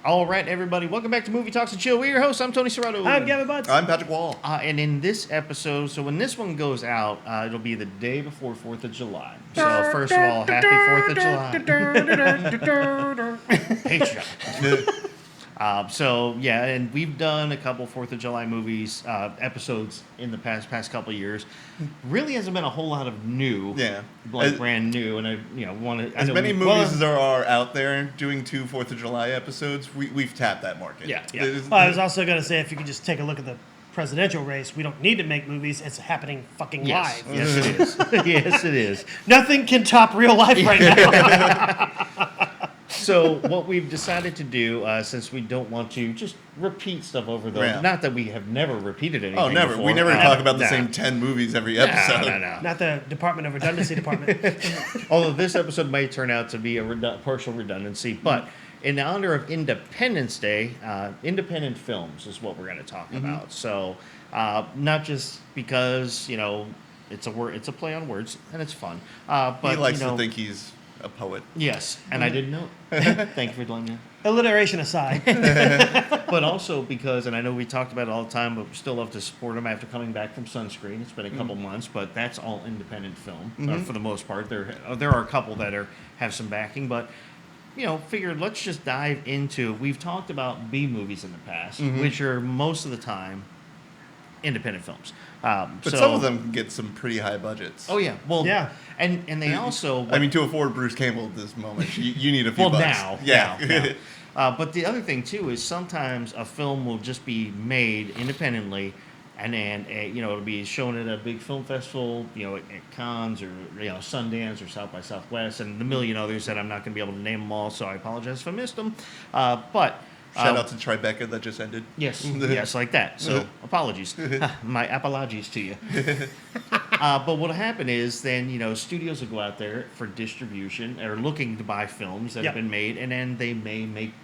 All right, everybody, welcome back to Movie Talks and Chill. We're your hosts. I'm Tony Serrato. I'm Gavin Butts. I'm Patrick Wall. And in this episode, so when this one goes out, it'll be the day before 4th of July. So first of all, happy 4th of July. Patreon. So yeah, and we've done a couple 4th of July movies, episodes in the past couple years. Really hasn't been a whole lot of new, brand new, and I want to. As many movies as there are out there doing 2 4th of July episodes, we've tapped that market. Yeah. Well, I was also going to say, if you could just take a look at the presidential race, we don't need to make movies. It's happening fucking live. Yes, it is. Yes, it is. Nothing can top real life right now. So what we've decided to do, since we don't want to just repeat stuff over not that we have never repeated anything. Oh, never. Before. We never talk about the same 10 movies every episode. No. Not the Department of Redundancy department. Although this episode might turn out to be a partial redundancy, but in honor of Independence Day, independent films is what we're going to talk about. So not just because it's a play on words and it's fun, but he likes to think he's a poet. Yes, and I didn't know. Thank you for letting me know. Alliteration aside. But also because, and I know we talked about it all the time, but we still love to support them after coming back from Sunscreen. It's been a couple months, but that's all independent film for the most part. There are a couple that have some backing, but figured let's just dive into. We've talked about B movies in the past, which are most of the time independent films. But some of them can get some pretty high budgets. Oh yeah, well yeah, and they also. I mean, to afford Bruce Campbell at this moment, you need a few bucks. Now, yeah. Now. But the other thing too is sometimes a film will just be made independently, and then it'll be shown at a big film festival, at Cannes or Sundance or South by Southwest, and the million others that I'm not going to be able to name them all. So I apologize if I missed them. But. Shout out to Tribeca that just ended. Yes, like that. So apologies. My apologies to you. But what'll happen is then, studios will go out there for distribution or looking to buy films that have been made, and then they may make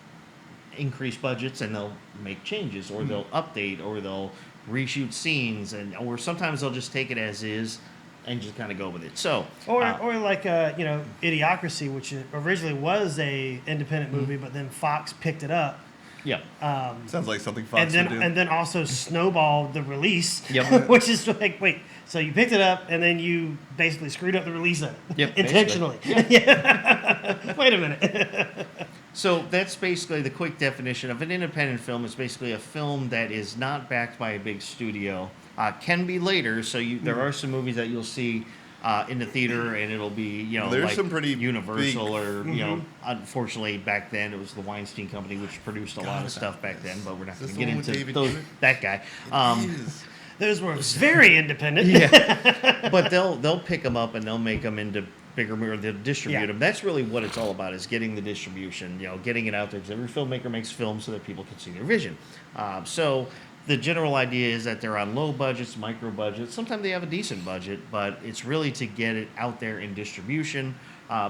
increased budgets and they'll make changes or they'll update or they'll reshoot scenes or sometimes they'll just take it as is and just kind of go with it. So, or like Idiocracy, which originally was a independent movie, but then Fox picked it up. Yep. Sounds like something Fox would do. And then also snowballed the release, Yep. which is like, wait, so you picked it up and then you basically screwed up the release of it. Yep, intentionally. Yeah. Wait a minute. So that's basically the quick definition of an independent film. Is basically a film that is not backed by a big studio. Can be later, so there are some movies that you'll see in the theater, and it'll be there's like some pretty Universal or unfortunately back then it was the Weinstein Company which produced a lot of stuff back then, but we're not going to get into that guy. Those were very independent. Yeah, but they'll pick them up and they'll make them into bigger, or they'll distribute them. That's really what it's all about, is getting the distribution, getting it out there, because every filmmaker makes films so that people can see their vision. So the general idea is that they're on low budgets, micro budgets. Sometimes they have a decent budget, but it's really to get it out there in distribution.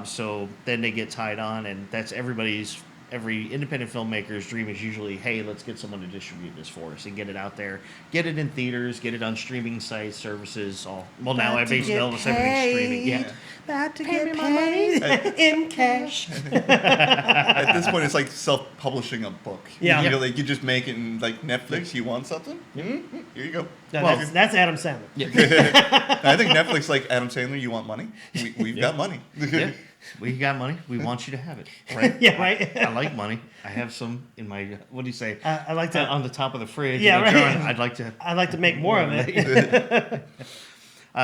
So then they get tied on, and that's every independent filmmaker's dream is usually, hey, let's get someone to distribute this for us and get it out there, get it in theaters, get it on streaming sites, services. Now I basically all of everything's streaming. Yeah. About to get paid in cash. At this point, it's like self-publishing a book. Yeah. You just make it in like Netflix. You want something? Here you go. No, that's Adam Sandler. Yeah. I think Netflix, like Adam Sandler, you want money? We've got money. Yeah. We got money. We want you to have it. Right? Yeah, right. I like money. I have some in my, what do you say? I like to on the top of the fridge. Yeah, right. I'd like to make more of it.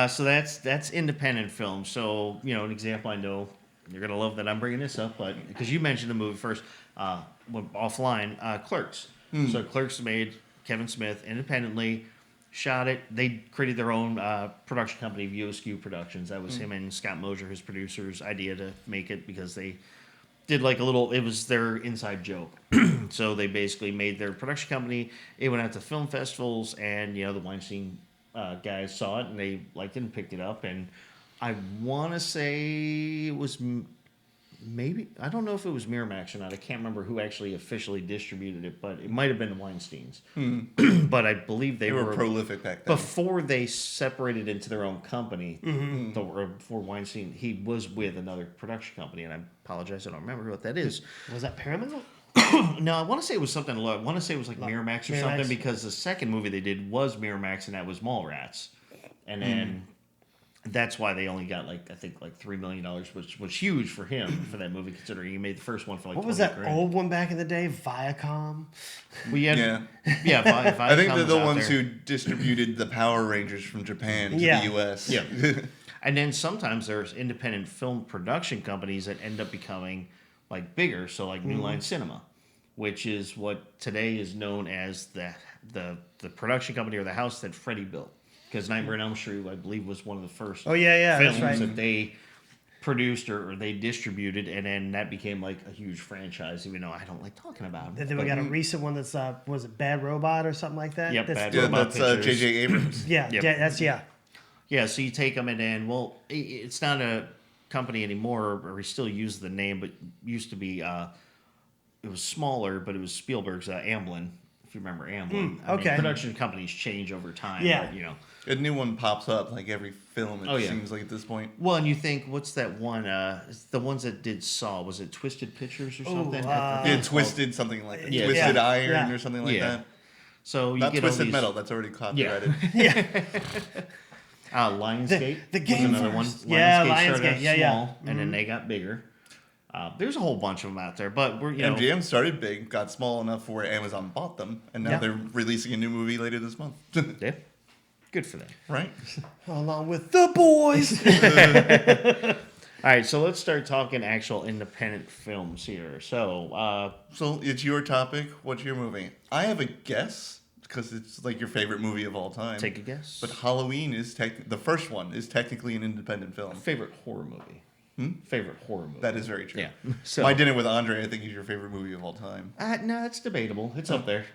So that's independent film. So, an example, I know you're going to love that I'm bringing this up, but because you mentioned the movie first, offline, Clerks. So Clerks made Kevin Smith independently, shot it. They created their own production company, VOSQ Productions. That was him and Scott Mosier, his producer's idea to make it, because they did it was their inside joke. So they basically made their production company. It went out to film festivals, and the Weinstein guys saw it and they liked it and picked it up. And I want to say it was maybe, I don't know if it was Miramax or not. I can't remember who actually officially distributed it, but it might have been the Weinsteins. But I believe they were prolific back then. Before they separated into their own company, before Weinstein, he was with another production company, and I apologize, I don't remember what that is. Was that Paramount? No, I want to say it was something. I want to say it was like Miramax or something Miramax. because the second movie they did was Miramax, and that was Mallrats, and then that's why they only got like I think like $3 million, which was huge for him for that movie, considering he made the first one for like What was 20 that grand. old one back in the day? Viacom. We had, Yeah. yeah. I think Viacom they're was the out ones there. who distributed the Power Rangers from Japan to Yeah. the U.S. Yeah. And then sometimes there's independent film production companies that end up becoming like bigger. So like New Line Cinema, which is what today is known as the production company or the house that Freddie built. Because Nightmare on Elm Street, I believe, was one of the first Oh, yeah, films that's right. that they produced or they distributed, and then that became like a huge franchise. Even though I don't like talking about it. And then we got a recent one that's was it Bad Robot or something like that? Yep, That's- Bad Yeah, Robot that's Pictures. J.J. Abrams. Yeah, Yep. that's Yeah, so you take them and then, well, it's not a company anymore, or we still use the name, but used to be, it was smaller, but it was Spielberg's Amblin, if you remember Amblin. I mean, okay. production companies change over time, Yeah. but, you know. A new one pops up like every film, it Oh, yeah. seems like at this point. Well, and you think, what's that one, it's the ones that did Saw, was it Twisted Pictures or something? I forget Yeah, what it's called. Twisted, something like that. Yeah, Twisted yeah, Iron yeah. or something like Yeah. that. So you Not get all Twisted these, Metal, that's already copyrighted. Lionsgate The was game another one. first. Yeah, started Lionsgate, out yeah, yeah. small, and then they got bigger. There's a whole bunch of them out there, but we're, you know. MGM started big, got small enough where Amazon bought them, and now Yeah. they're releasing a new movie later this month. Yeah. Good for them. Right? along with the boys. All right, so let's start talking actual independent films here. So, So it's your topic. What's your movie? I have a guess because it's like your favorite movie of all time. take a guess. But Halloween is the first one is technically an independent film. Favorite horror movie. Favorite horror movie. That is very true. Yeah. So, My Dinner with Andre, I think, is your favorite movie of all time. no, it's debatable. It's up there.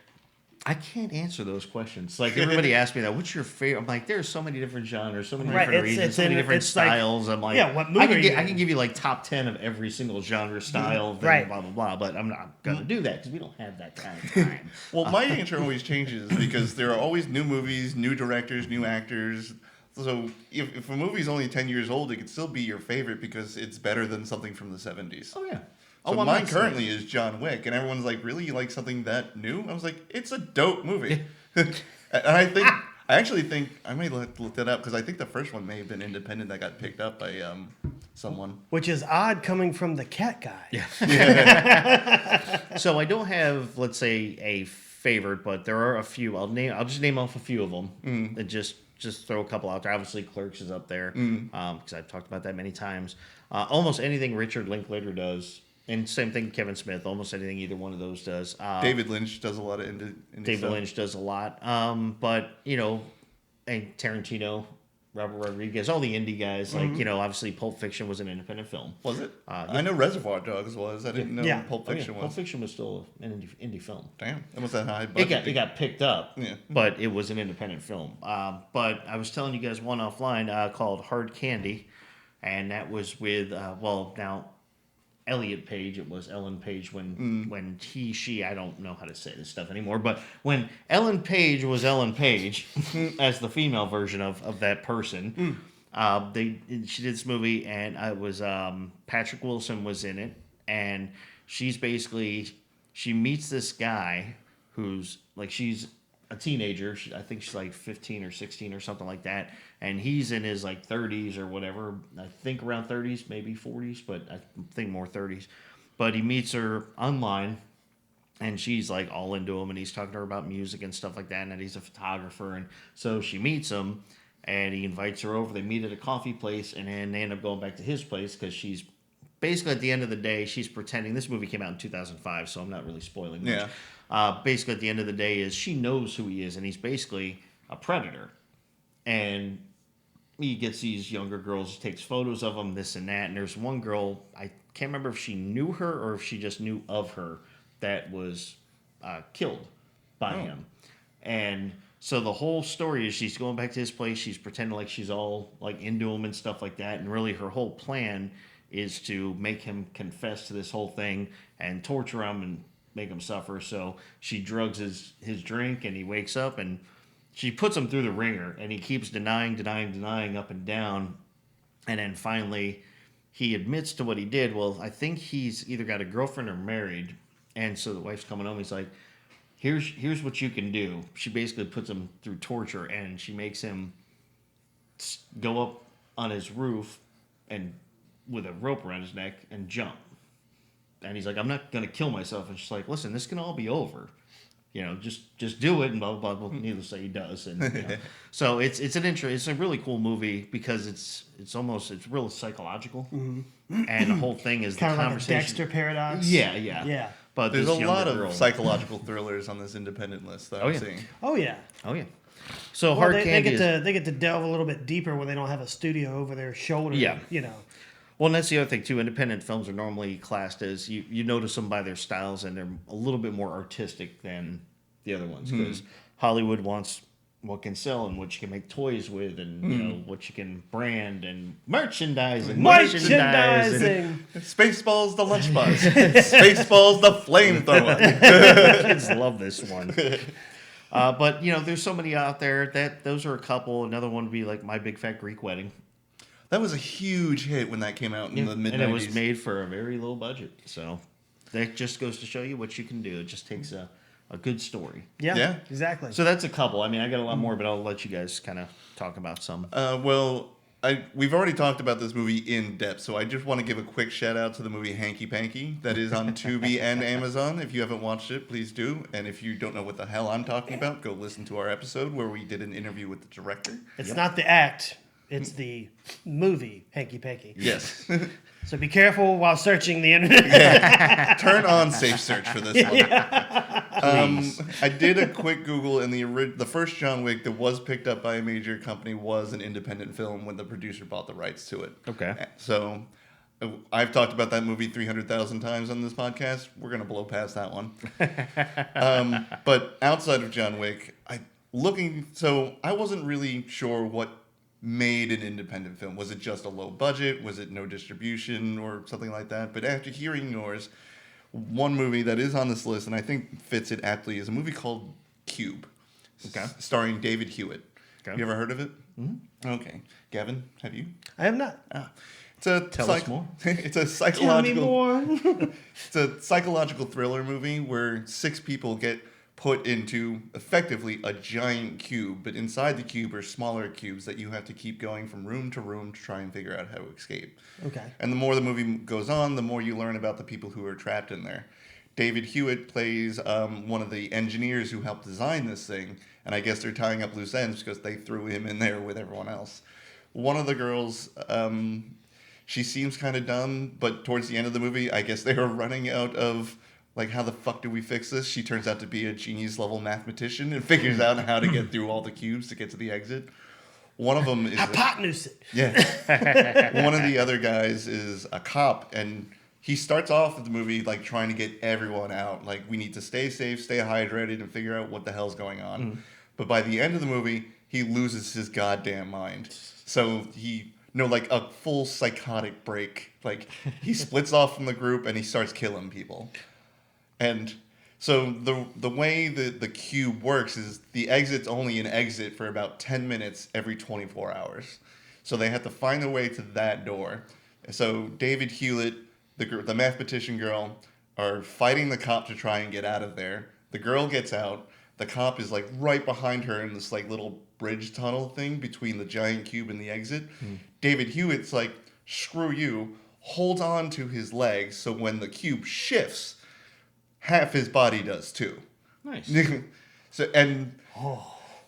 I can't answer those questions. Like everybody asks me that. What's your favorite? I'm like, there's so many different genres, so many Right, different it's- reasons, it's so many in- different it's like- styles. I'm like, yeah, what movie I are can, you I in? can give you like top 10 of every single genre, style, thing, Right. blah blah blah. But I'm not gonna do that because we don't have that kind of time. Well, my answer always changes because there are always new movies, new directors, new actors. So if a movie's only 10 years old, it could still be your favorite because it's better than something from the 70s. Oh yeah. So I'm mine not currently is John Wick, and everyone's like, "Really, you like something that new?" I was like, "It's a dope movie," and I actually think I may look that up because I think the first one may have been independent that got picked up by someone. Which is odd coming from the cat guy. Yeah. So I don't have, let's say, a favorite, but there are a few. I'll just name off a few of them and just throw a couple out there. Obviously, Clerks is up there because I've talked about that many times. Almost anything Richard Linklater does, and same thing Kevin Smith. Almost anything either one of those does. David Lynch does a lot of indie David stuff. Lynch does a lot, but you know, and Tarantino, Robert Rodriguez, all the indie guys. Like you know, obviously Pulp Fiction was an independent film. Was it? Yeah. I know Reservoir Dogs was. I didn't know Yeah. Pulp Oh, yeah, Fiction Pulp was. Fiction was still an indie film. Damn, that was that high It budget. got picked up, Yeah. but it was an independent film. But I was telling you guys one offline called Hard Candy, and that was with now Elliot Page. It was Ellen Page when she I don't know how to say this stuff anymore. But when Ellen Page was Ellen Page as the female version of that person, she did this movie, and it was Patrick Wilson was in it, and she's basically she meets this guy who's like she's a teenager. I think she's like 15 or 16 or something like that. And he's in his like 30s or whatever. I think around 30s, maybe 40s, but I think more 30s. But he meets her online, and she's like all into him, and he's talking to her about music and stuff like that, and that he's a photographer. And so she meets him, and he invites her over. They meet at a coffee place, and then they end up going back to his place because she's basically at the end of the day, she's pretending. This movie came out in 2005, so I'm not really spoiling much. Yeah. Basically, at the end of the day, is she knows who he is, and he's basically a predator. And he gets these younger girls, takes photos of them, this and that. And there's one girl, I can't remember if she knew her or if she just knew of her, that was killed by him. And so the whole story is she's going back to his place. She's pretending like she's all like into him and stuff like that. And really, her whole plan is to make him confess to this whole thing and torture him and make him suffer. So she drugs his drink, and he wakes up, and she puts him through the ringer, and he keeps denying up and down. And then finally he admits to what he did. Well, I think he's either got a girlfriend or married, And so the wife's coming home. He's like, here's what you can do. She basically puts him through torture, and she makes him go up on his roof and with a rope around his neck and jump. And he's like, I'm not gonna kill myself. And she's like, listen, this can all be over. Just do it, and blah blah blah. Needless to say, he does. And so it's a really cool movie because it's real psychological, and the whole thing is Kind the of like a conversation. Dexter paradox. Yeah. But There's this a younger lot of girl- psychological thrillers on this independent list that Oh, I'm yeah. seeing. Oh yeah. Oh yeah. So Well, Hard they Candy get is, to they get to delve a little bit deeper when they don't have a studio over their shoulder. Yeah. Well, and that's the other thing too. Independent films are normally classed as you notice them by their styles, and they're a little bit more artistic than the other ones because Hollywood wants what can sell and what you can make toys with, and what you can brand and merchandising. Merchandising. Spaceballs the lunchbox. Spaceballs the flamethrower. Kids love this one. But there's so many out there that those are a couple. Another one would be like My Big Fat Greek Wedding. That was a huge hit when that came out in the mid-90s. And it was made for a very low budget. So that just goes to show you what you can do. It just takes a good story. Yeah. Exactly. So that's a couple. I mean, I got a lot more, but I'll let you guys kind of talk about some. We've already talked about this movie in depth, so I just want to give a quick shout out to the movie Hanky Panky that is on Tubi and Amazon. If you haven't watched it, please do. And if you don't know what the hell I'm talking about, go listen to our episode where we did an interview with the director. It's not the act. It's the movie Hanky Panky. Yes. So be careful while searching the internet. Turn on Safe Search for this one. I did a quick Google, and the first John Wick that was picked up by a major company was an independent film when the producer bought the rights to it. Okay. So I've talked about that movie 300,000 times on this podcast. We're going to blow past that one. But outside of John Wick, I wasn't really sure what made an independent film. Was it just a low budget? Was it no distribution or something like that? But after hearing yours, one movie that is on this list and I think fits it aptly is a movie called Cube. Okay. Starring David Hewitt. Okay. You ever heard of it? Mm-hmm. Okay. Gavin, have you? I am not. Tell us more. It's a Tell me psychological more. it's a psychological thriller movie where 6 people get put into effectively a giant cube, but inside the cube are smaller cubes that you have to keep going from room to room to try and figure out how to escape. Okay. And the more the movie goes on, the more you learn about the people who are trapped in there. David Hewitt plays one of the engineers who helped design this thing, and I guess they're tying up loose ends because they threw him in there with everyone else. One of the girls, she seems kind of dumb, but towards the end of the movie, I guess they were running out of how the fuck do we fix this? She turns out to be a genius level mathematician and figures out how to get through all the cubes to get to the exit. One of them is Hypotenuse it. yeah. One of the other guys is a cop, and he starts off the movie trying to get everyone out. We need to stay safe, stay hydrated, and figure out what the hell's going on. But by the end of the movie, he loses his goddamn mind. So a full psychotic break. He splits off from the group and he starts killing people. And so the way the cube works is the exit's only an exit for about 10 minutes every 24 hours. So they have to find their way to that door. So David Hewitt, the mathematician girl, are fighting the cop to try and get out of there. The girl gets out. The cop is right behind her in this little bridge tunnel thing between the giant cube and the exit. David Hewitt's screw you, holds on to his legs so when the cube shifts, half his body does too. Nice.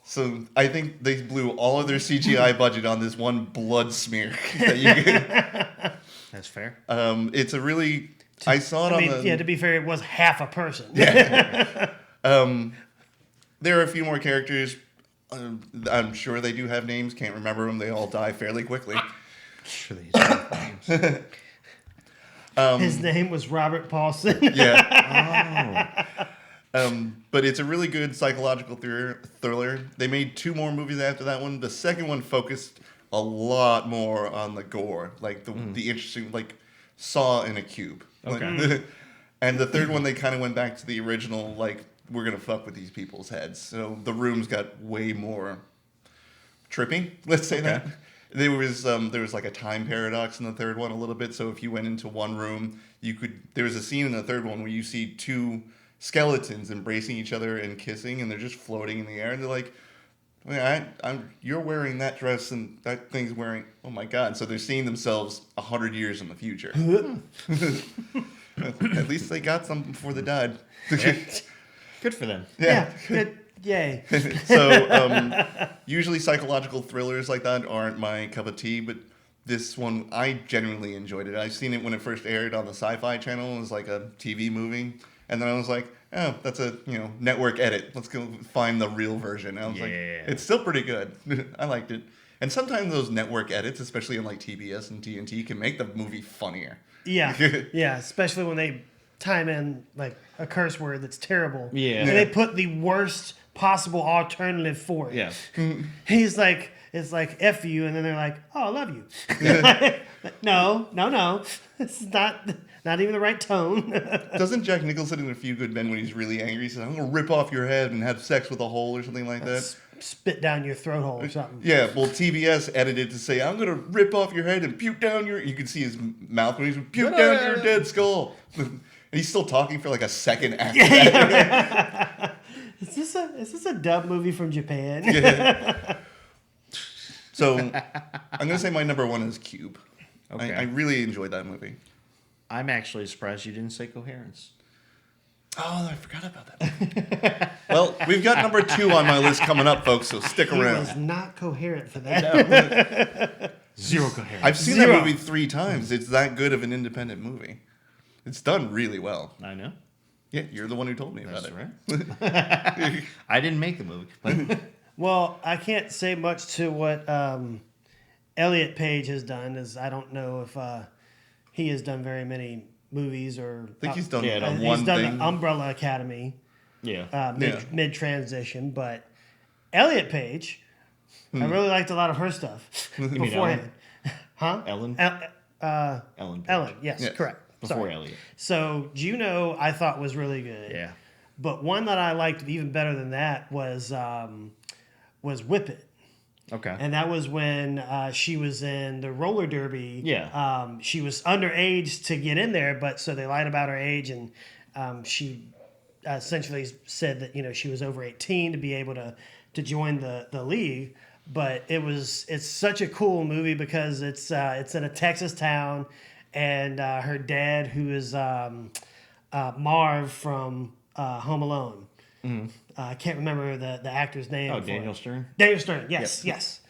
So I think they blew all of their CGI budget on this one blood smear that you get. That's fair. It's a really I saw it to be fair, it was half a person. There are a few more characters. I'm sure they do have names. Can't remember them. They all die fairly quickly. Sure they have names. His name was Robert Paulson. Yeah. But it's a really good psychological thriller. They made 2 more movies after that one. The second one focused a lot more on the gore, the interesting, Saw in a cube. Okay. And the third one, they kind of went back to the original, we're going to fuck with these people's heads. So the rooms got way more trippy, let's say that. There was like a time paradox in the third one a little bit. So if you went into one room, there was a scene in the third one where you see two skeletons embracing each other and kissing, and they're just floating in the air, and they're like, you're wearing that dress and that thing's wearing. Oh my god! So they're seeing themselves 100 years in the future. At least they got something before they died. Good for them. Yeah. Good. Yay. So usually psychological thrillers like that aren't my cup of tea, but this one I genuinely enjoyed it. I've seen it when it first aired on the Sci-Fi Channel. It was like a TV movie, and then I was like, oh, that's a network edit. Let's go find the real version. And I was like, it's still pretty good. I liked it. And sometimes those network edits, especially in like TBS and TNT, can make the movie funnier. Yeah. Yeah. Especially when they time in like a curse word that's terrible. Yeah. And they put the worst possible alternative for it. Yeah. He's like, it's like F you, and then they're like, oh, I love you. No. It's not even the right tone. Doesn't Jack Nicholson in A Few Good Men, when he's really angry, he says, I'm going to rip off your head and have sex with a hole or something like that? Spit down your throat hole or something. Yeah, well, TBS edited to say, I'm going to rip off your head and puke down your... You can see his mouth when he's puke down your dead skull. And he's still talking for like a second after that. Is this a dub movie from Japan? Yeah. So, I'm going to say my number one is Cube. Okay. I really enjoyed that movie. I'm actually surprised you didn't say Coherence. Oh, I forgot about that. Well, we've got number 2 on my list coming up, folks, so stick He around. was not coherent for that. Zero Coherence. I've seen Zero. that movie 3 times. It's that good of an independent movie. It's done really well. I know. Yeah, you're the one who told me about That's it. right. I didn't make the movie. But Well, I can't say much to what Elliot Page has done, as I don't know if he has done very many movies or. I think he's done Yeah, one he's done thing. the Umbrella Academy yeah. mid transition, but Elliot Page, I really liked a lot of her stuff mean beforehand. Huh? Ellen? Ellen, Page. yes, Yes. correct. Before Sorry. Elliot. So Juno, I thought was really good. Yeah. But one that I liked even better than that was Whip It. Okay. And that was when she was in the roller derby. Yeah. She was underage to get in there, but so they lied about her age, and she essentially said that she was over 18 to be able to join the league. But it's such a cool movie because it's in a Texas town, and her dad, who is Marv from Home Alone. I can't remember the actor's name. Oh, for Daniel it. Stern? Daniel Stern, yes.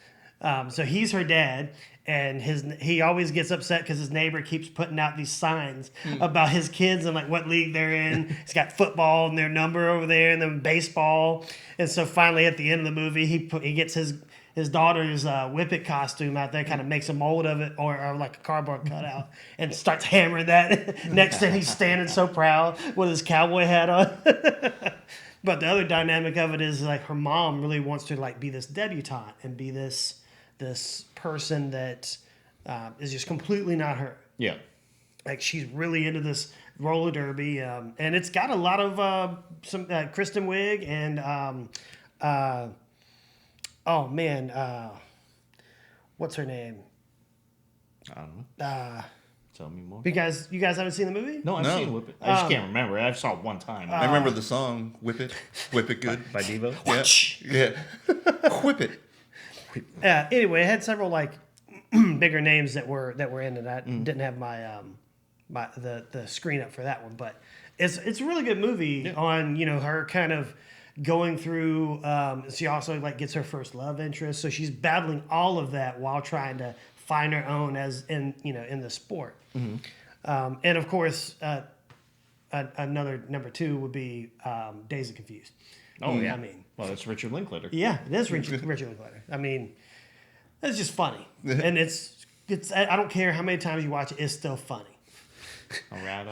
So he's her dad, and he always gets upset because his neighbor keeps putting out these signs about his kids and like what league they're in. He's got football and their number over there, and then baseball. And so finally, at the end of the movie, he gets his daughter's Whip It costume out there, kind of makes a mold of it or like a cardboard cutout, and starts hammering that. Next thing, he's standing so proud with his cowboy hat on. But the other dynamic of it is like her mom really wants to like be this debutante and be this person that is just completely not her. Yeah. Like she's really into this roller derby, and it's got a lot of some Kristen Wiig and what's her name? I don't know. Tell me more. You guys haven't seen the movie? No, I've No. seen Whip It. I just can't remember. I saw it one time. I remember the song, Whip It Good. By Devo? Yeah. Whip it. Anyway, it had several like bigger names that were in it. I didn't have my the screen up for that one, but it's a really good movie on her kind of going through. She also like gets her first love interest, so she's battling all of that while trying to find her own as in the sport. And of course, another number 2 would be Dazed and Confused. Oh, yeah. I mean, well, that's Richard Linklater. yeah, it is Richard Linklater. I mean, it's just funny, and it's I don't care how many times you watch it, it's still funny. All right.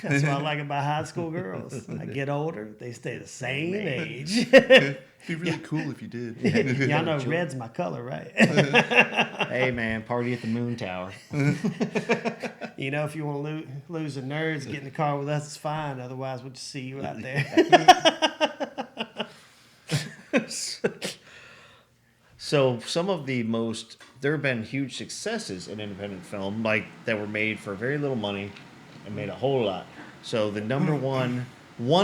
That's what I like about high school girls. I get older, they stay the same age. It'd be really cool if you did. Y'all know red's my color, right? Hey, man, party at the Moon Tower. If you want to lose the nerds, get in the car with us, it's fine. Otherwise, we'll just see you out there. So So some of the most there have been huge successes in independent film, like that were made for very little money and made a whole lot. So the number one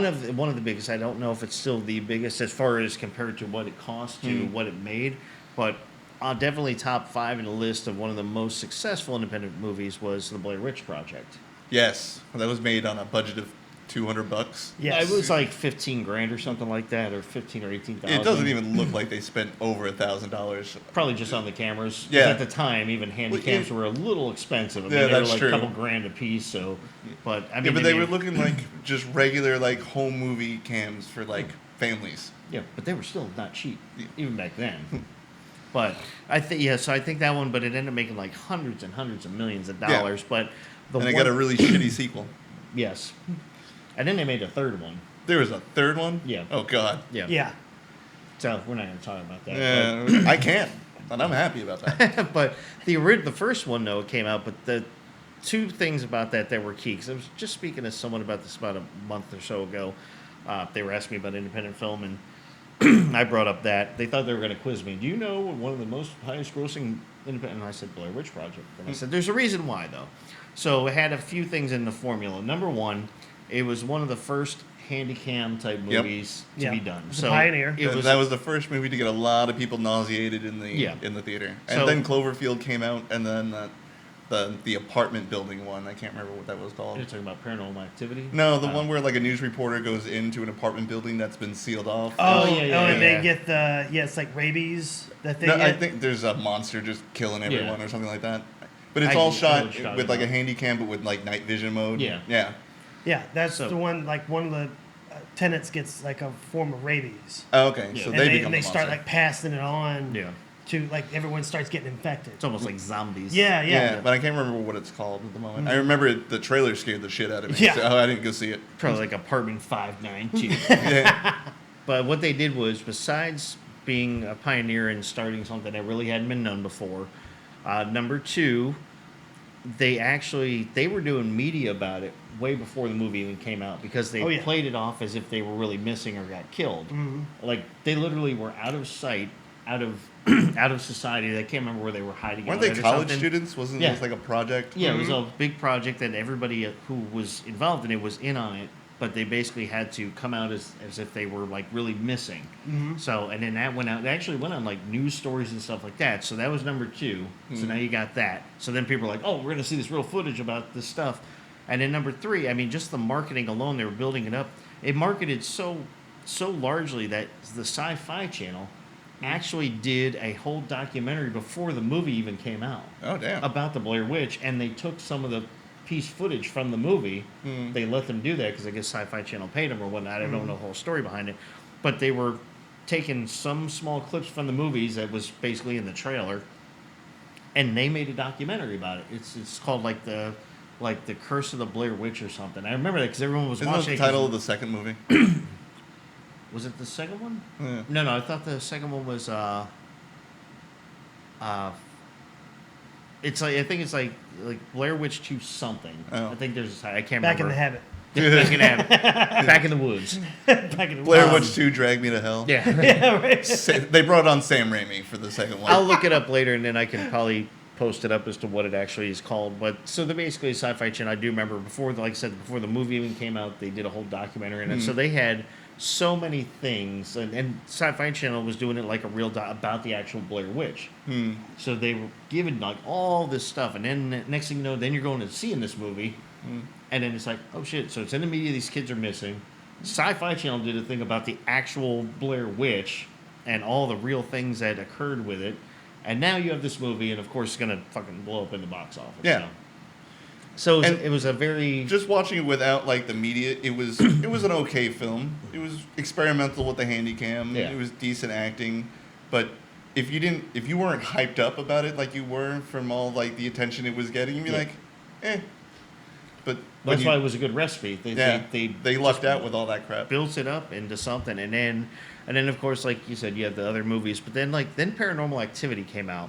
of the biggest. I don't know if it's still the biggest as far as compared to what it cost to what it made, but definitely top 5 in the list of one of the most successful independent movies was the Blair Witch Project. Yes, that was made on a budget of $200. Yes. It was like 15 grand or something like that, or 15 or 18,000. It doesn't even look like they spent over $1,000. Probably just on the cameras. 'Cause Yeah. At the time, even handy Well, cams yeah. were a little expensive. I mean, Yeah, they were that's like true. a couple grand a piece. So, but I mean, Yeah, but they were made- looking like just regular like home movie cams for like families. Yeah, but they were still not cheap, even back then. But I think so I think that one, but it ended up making like hundreds and hundreds of millions of Yeah. dollars. But the And one, they got a really shitty sequel. yes, and then they made a third one. There was a third one? Yeah. Oh god. Yeah. Yeah. So we're not going to talk about that. Yeah, I can't. And I'm happy about that. But the first one though came out, but the two things about that were key. Because I was just speaking to someone about this about a month or so ago. They were asking me about independent film, and I brought up that they thought they were going to quiz me. Do you know what one of the most highest grossing independent? And I said Blair Witch Project. And I said there's a reason why though. So it had a few things in the formula. Number one, it was one of the first Handycam type Yep. movies to Yeah. be done. It's a pioneer. It was that was the first movie to get a lot of people nauseated in the Yeah. in the theater. And So- then Cloverfield came out, and then the apartment building one. I can't remember what that was called. You're talking about Paranormal Activity. No, the one where like a news reporter goes into an apartment building that's been sealed off. Oh, yeah, yeah, and yeah. they get it's like rabies that they No, get. I think there's a monster just killing everyone Yeah. or something like that. But it's I all know shot what you're talking with like a about. handy cam, but with like night vision mode. Yeah. Yeah. Yeah, that's So- the one. Like one of the tenants gets like a form of rabies, Oh, okay. Yeah. So and they they, become the start monster. like passing it on. Yeah. To like everyone starts getting infected. It's almost like zombies. Yeah, Yeah, yeah. but I can't remember what it's called at the moment. I remember the trailer scared the shit out of me, Yeah. so I didn't go see it. Probably like Apartment 592. Yeah. But what they did was, besides being a pioneer and starting something that really hadn't been done before, number two, they were doing media about it way before the movie even came out because they Oh, yeah. played it off as if they were really missing or got killed. Like they literally were out of sight, out of out of society. I can't remember where they were hiding. Weren't out they at or college something. students? Wasn't Yeah. this like a project? Yeah, it was a big project that everybody who was involved in it was in on it, but they basically had to come out as if they were like really missing. So, and then that went out. They actually went on like news stories and stuff like that. So that was number two. So now you got that. So then people are like, oh, we're gonna see this real footage about this stuff. And then number three, I mean, just the marketing alone, they were building it up. It marketed so largely that the Sci-Fi Channel actually did a whole documentary before the movie even came out Oh damn. about the Blair Witch, and they took some of the piece footage from the movie. They let them do that because I guess Sci-Fi Channel paid them or whatnot. I don't know the whole story behind it, but they were taking some small clips from the movies that was basically in the trailer, and they made a documentary about it. It's called like the Curse of the Blair Witch or something. I remember that because everyone was Isn't that watching. the it 'cause- title of the second movie? Was it the second one? Yeah. No, I thought the second one was it's like I think it's like Blair Witch 2 something. Oh. I think there's I can't Back in remember. the habit. Yeah, back in the habit. Back in the woods. Back in the Blair Witch 2 Drag Me to Hell. Yeah. Yeah, right. They brought on Sam Raimi for the second one. I'll look it up later and then I can probably post it up as to what it actually is called. But so the basically Sci-Fi Channel, I do remember before, like I said, before the movie even came out, they did a whole documentary on it. So they had so many things, and Sci-Fi Channel was doing it like a real about the actual Blair Witch. So they were given like all this stuff, and then next thing you know, then you're going and seeing this movie, and then it's like, oh shit! So it's in the media. These kids are missing. Sci-Fi Channel did a thing about the actual Blair Witch and all the real things that occurred with it, and now you have this movie, and of course, it's gonna fucking blow up in the box office. Yeah. So And it was a very Just watching it without like the media, it was an okay film. It was experimental with the handy cam. Yeah. It was decent acting, but if you weren't hyped up about it like you were from all like the attention it was getting, you'd be Yeah. like, eh. But when that's why it was a good recipe. they lucked out with all that crap. built it up into something, and then of course, like you said, you have the other movies, but then Paranormal Activity came out,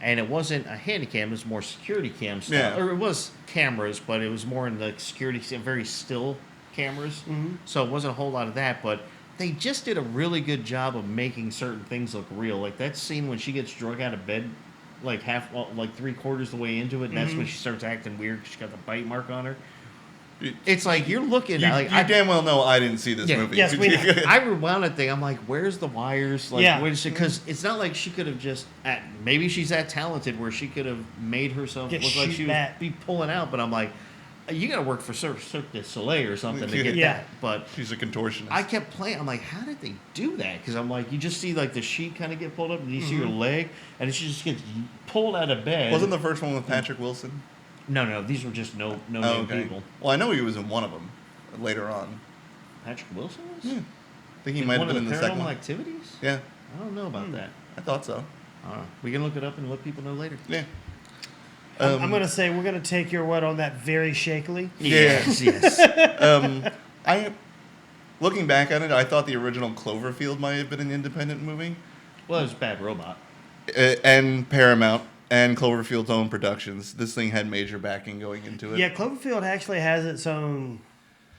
and it wasn't a handy cam, it was more security cam stuff, Yeah. or it was cameras, but it was more in the security, very still cameras. So it wasn't a whole lot of that, but they just did a really good job of making certain things look real. Like that scene when she gets drug out of bed, like like 3/4 the way into it, and that's when she starts acting weird. 'Cause she got the bite mark on her. It's like you're looking You, at like you damn well know I didn't see this Yeah. movie. Yes, we- I rewound that thing. I'm like, where's the wires? Like, Yeah. because it's not like she could have just. Maybe she's that talented where she could have made herself Get look like shoot she back. would be pulling out. But I'm like, you got to work for Cirque du Soleil or something to get Yeah. that. But She's a contortionist. I kept playing. I'm like, how did they do that? Because I'm like, you just see like the sheet kind of get pulled up, and you see her leg, and she just gets pulled out of bed. Wasn't the first one with Patrick Wilson? No, these were just no Oh, name okay. people. Well, I know he was in one of them later on. Patrick Wilson was. Yeah. I think he might have one been of in the the second Paranormal one. Activities. Yeah, I don't know about that. I thought so. We can look it up and let people know later. Yeah. I'm going to say we're going to take your word on that very shakily. Yes, yes. I, looking back at it, I thought the original Cloverfield might have been an independent movie, Well, it was Bad Robot. and Paramount and Cloverfield's own productions. This thing had major backing going into it. Yeah, Cloverfield actually has its own.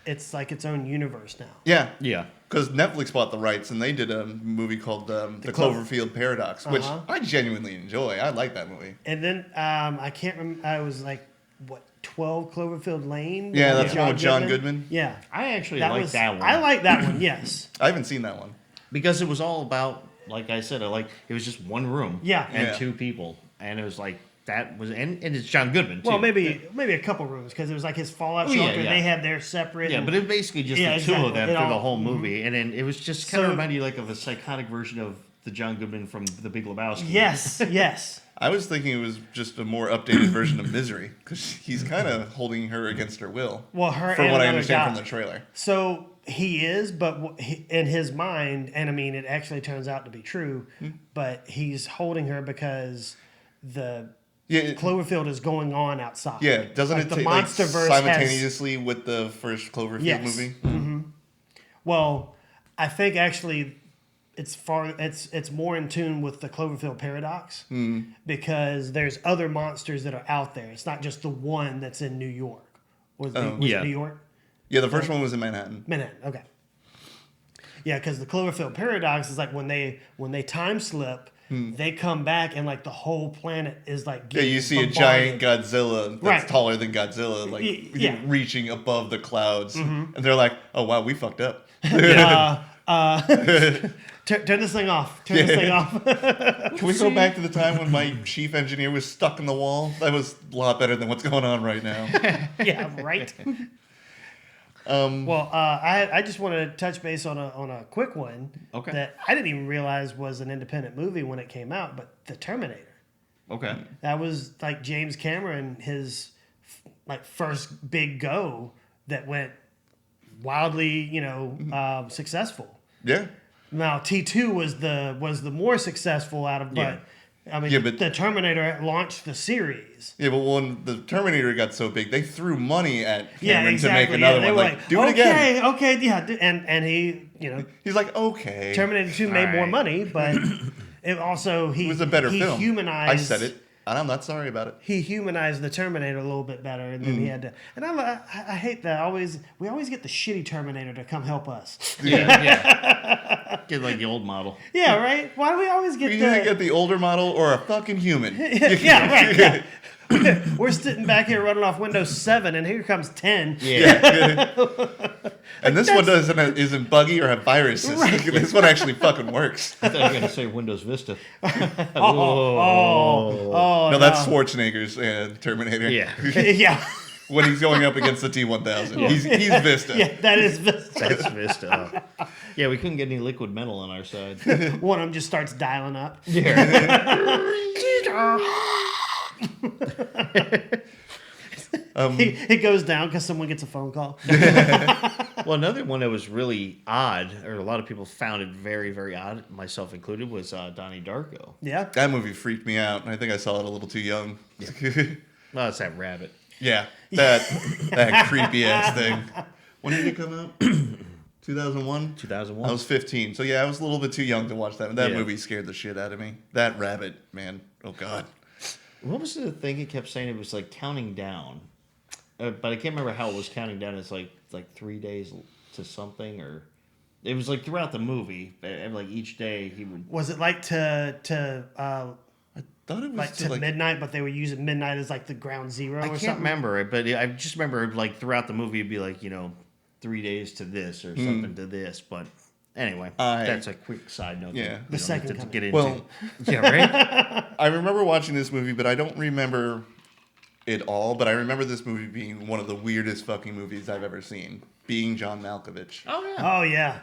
It's like its own universe now. Yeah. Yeah. Because Netflix bought the rights, and they did a movie called the Cloverfield Paradox, which I genuinely enjoy. I like that movie. And then I can't remember. I was like, what, 12 Cloverfield Lane? Yeah, that's the one with John Goodman. Yeah, I actually like that one. I like that one. Yes. I haven't seen that one. because it was all about, like I said, it was just one room. Yeah. And Yeah. two people, and it was like that was, and it's John Goodman too. Well, maybe a couple rooms because it was like his Fallout Oh, shelter. yeah, yeah. They had their separate. Yeah, and- but it was basically just Yeah, the two exactly. of them It through the all- whole movie, and then it was just kind of So- reminded you like of a psychotic version of the John Goodman from The Big Lebowski. Yes, yes. I was thinking it was just a more updated version of Misery, because he's kind of holding her against her will. Well, her from and what I another understand guy. from the trailer. So he is, but in his mind, and I mean, it actually turns out to be true, but he's holding her because the Yeah, Cloverfield is going on outside. yeah. Doesn't Like it the take like, MonsterVerse simultaneously with the first Cloverfield Yes. movie? Well, I think actually it's more in tune with the Cloverfield paradox because there's other monsters that are out there. It's not just the one that's in New York. Was it Yeah. New York? Yeah, the first one was in Manhattan. Manhattan. Okay. Yeah, because the Cloverfield paradox is like when they time slip, they come back and like the whole planet is like Yeah, getting you see a bombarded. giant Godzilla that's Right. taller than Godzilla, like Yeah. reaching above the clouds, and they're like, "Oh wow, we fucked up." Turn this thing off. Turn this thing off. Can we go back to the time when my chief engineer was stuck in the wall? That was a lot better than what's going on right now. Yeah, right. Well, I just want to touch base on a quick one Okay. that I didn't even realize was an independent movie when it came out, but The Terminator. Okay. That was like James Cameron, his like first big go that went wildly, successful. Yeah, Now T2 was the more successful out of, but I mean, Yeah, but- the Terminator launched the series. yeah, but when the Terminator got so big, they threw money at Cameron Yeah, exactly. to make another They one. were Like, do it okay, again. okay, yeah, and he, He's like, okay. Terminator 2 made more right. money, but it also It was a better he film. humanized. I said it, and I'm not sorry about it. He humanized the Terminator a little bit better, and then he had to. And I hate that. We always get the shitty Terminator to come help us. Yeah. Get like the old model. Yeah, right. Why do we always get You the? either get the older model or a fucking human. Yeah, right. Yeah. We're sitting back here running off Windows 7, and here comes 10. Yeah. And this one isn't buggy or have viruses. This one actually fucking works. I thought you were going to say Windows Vista. Oh, No, that's Schwarzenegger's Terminator. Yeah. yeah, When he's going up against the T-1000. He's Vista. yeah. That is Vista. That's Vista. Yeah, we couldn't get any liquid metal on our side. One of them just starts dialing up. It goes down because someone gets a phone call. Well, another one that was really odd, or a lot of people found it very, very odd, myself included, was Donnie Darko. Yeah. That movie freaked me out. I think I saw it a little too young. Well, it's that rabbit. Yeah, that creepy ass thing. When did it come out? 2001? 2001. I was 15. So yeah, I was a little bit too young to watch that. That Yeah. movie scared the shit out of me. That rabbit, man. Oh god. What was the thing it kept saying? It was like counting down. But I can't remember how it was counting down. It's like 3 days to something, or it was like throughout the movie, like each day he would. Was it like to I thought it was like to midnight, but they were using midnight as like the ground zero or I can't something? remember it, but I just remember like throughout the movie, it'd be like 3 days to this or something to this. But anyway, that's a quick side note. Yeah. that The second to coming. get into. Well- yeah, right. I remember watching this movie, but I don't remember it all. But I remember this movie being one of the weirdest fucking movies I've ever seen. Being John Malkovich. Oh yeah. Oh yeah.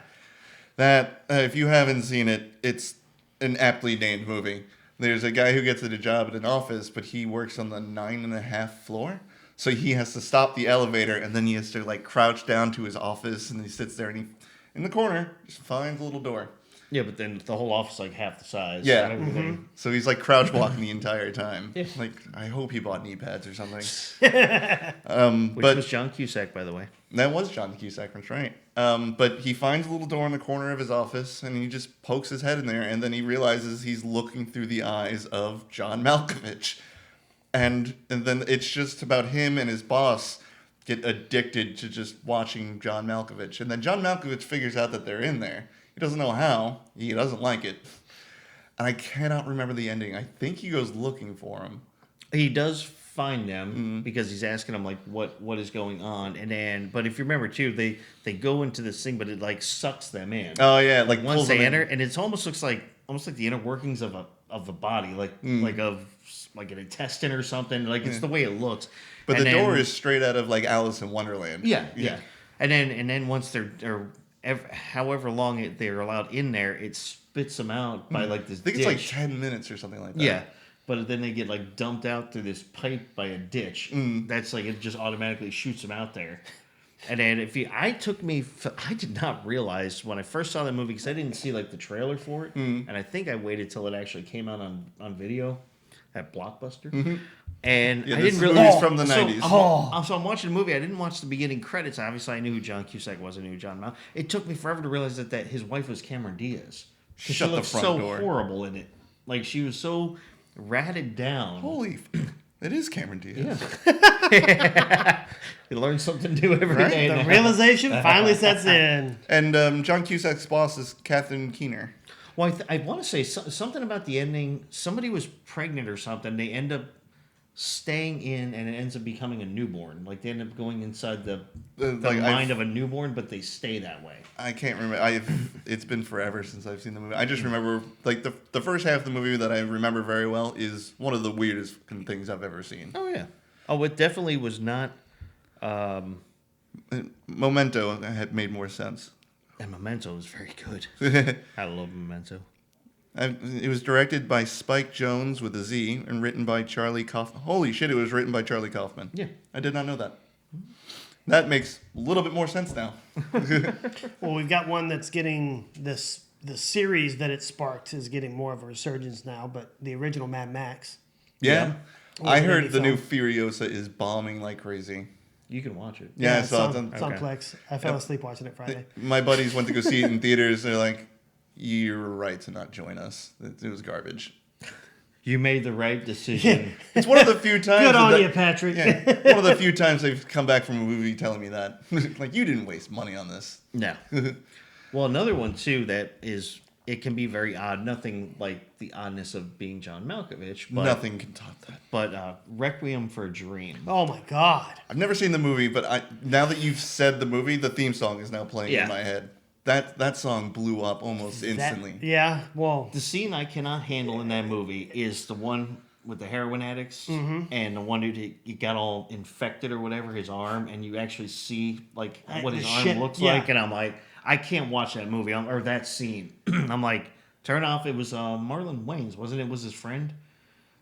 That if you haven't seen it, it's an aptly named movie. There's a guy who gets a job at an office, but he works on the 9.5 floor. So he has to stop the elevator, and then he has to like crouch down to his office, and he sits there, and he in the corner just finds a little door. Yeah, but then the whole office like half the size. Yeah. and everything. So he's like crouch walking the entire time. Yeah. Like I hope he bought knee pads or something. Which But was John Cusack, by the way. that was John Cusack, that's right. But he finds a little door in the corner of his office, and he just pokes his head in there, and then he realizes he's looking through the eyes of John Malkovich. And then it's just about him and his boss get addicted to just watching John Malkovich. And then John Malkovich figures out that they're in there. He doesn't know how. He doesn't like it. And I cannot remember the ending. I think he goes looking for him. He does find them because he's asking them like what is going on, and then but if you remember too, they go into this thing, but it like sucks them in. Oh yeah, like Once pulls they them enter, in. and it almost looks like the inner workings of the body, like an intestine or something. Like it's the way it looks. But And the then- door is straight out of like Alice in Wonderland. yeah. And then once however long they're allowed in there, it spits them out by like this. I think dish. it's like 10 minutes or something like that. Yeah, but then they get like dumped out through this pipe by a ditch. That's like it just automatically shoots them out there. And then I did not realize when I first saw the movie because I didn't see like the trailer for it, and I think I waited till it actually came out on video at Blockbuster. And Yeah, I this didn't really. movie's from the 90s. So I'm watching the movie. I didn't watch the beginning credits. Obviously, I knew who John Cusack was. I knew who John Mal. It took me forever to realize that his wife was Cameron Diaz. 'Cause Shut she the looked front so door. horrible in it. Like she was so ratted down. It is Cameron Diaz. You learn something new every day. The now. realization finally sets in. And John Cusack's boss is Catherine Keener. Well, I want to say something about the ending. Somebody was pregnant or something. They end up staying in, and it ends up becoming a newborn. Like they end up going inside the mind of a newborn, but they stay that way. I can't remember. It's been forever since I've seen the movie. I just remember like the first half of the movie that I remember very well is one of the weirdest things I've ever seen. Oh yeah. Oh, it definitely was not. Memento had made more sense. And Memento was very good. I love Memento. It was directed by Spike Jonze with a Z and written by Charlie Kaufman. Holy shit, it was written by Charlie Kaufman. Yeah. I did not know that. That makes a little bit more sense now. Well, we've got one that's getting the series that it sparked is getting more of a resurgence now, but the original Mad Max. Yeah. Yeah. I Was it heard indie the new film? Furiosa is bombing like crazy. You can watch it. Yeah, I it's saw on, it. on- it's on Okay. Plex. I fell asleep watching it Friday. My buddies went to go see it in theaters. They're like, "You're right to not join us. It was garbage." You made the right decision. It's one of the few times. Good on that- you, Patrick. Yeah, one of the few times they've come back from a movie telling me that, like, you didn't waste money on this. No. Well, another one too that is it can be very odd. Nothing like the oddness of being John Malkovich, but Nothing can top that. But Requiem for a Dream. Oh my God. I've never seen the movie, but now that you've said the movie, the theme song is now playing Yeah. in my head. That song blew up almost instantly. Yeah. Well, The scene I cannot handle in that movie is the one with the heroin addicts and the one dude he got all infected or whatever his arm, and you actually see like what his the arm shit, looks yeah. like, and I'm like, I can't watch that movie or that scene. I'm like, turn off. It was Marlon Wayans, wasn't it? Was his friend?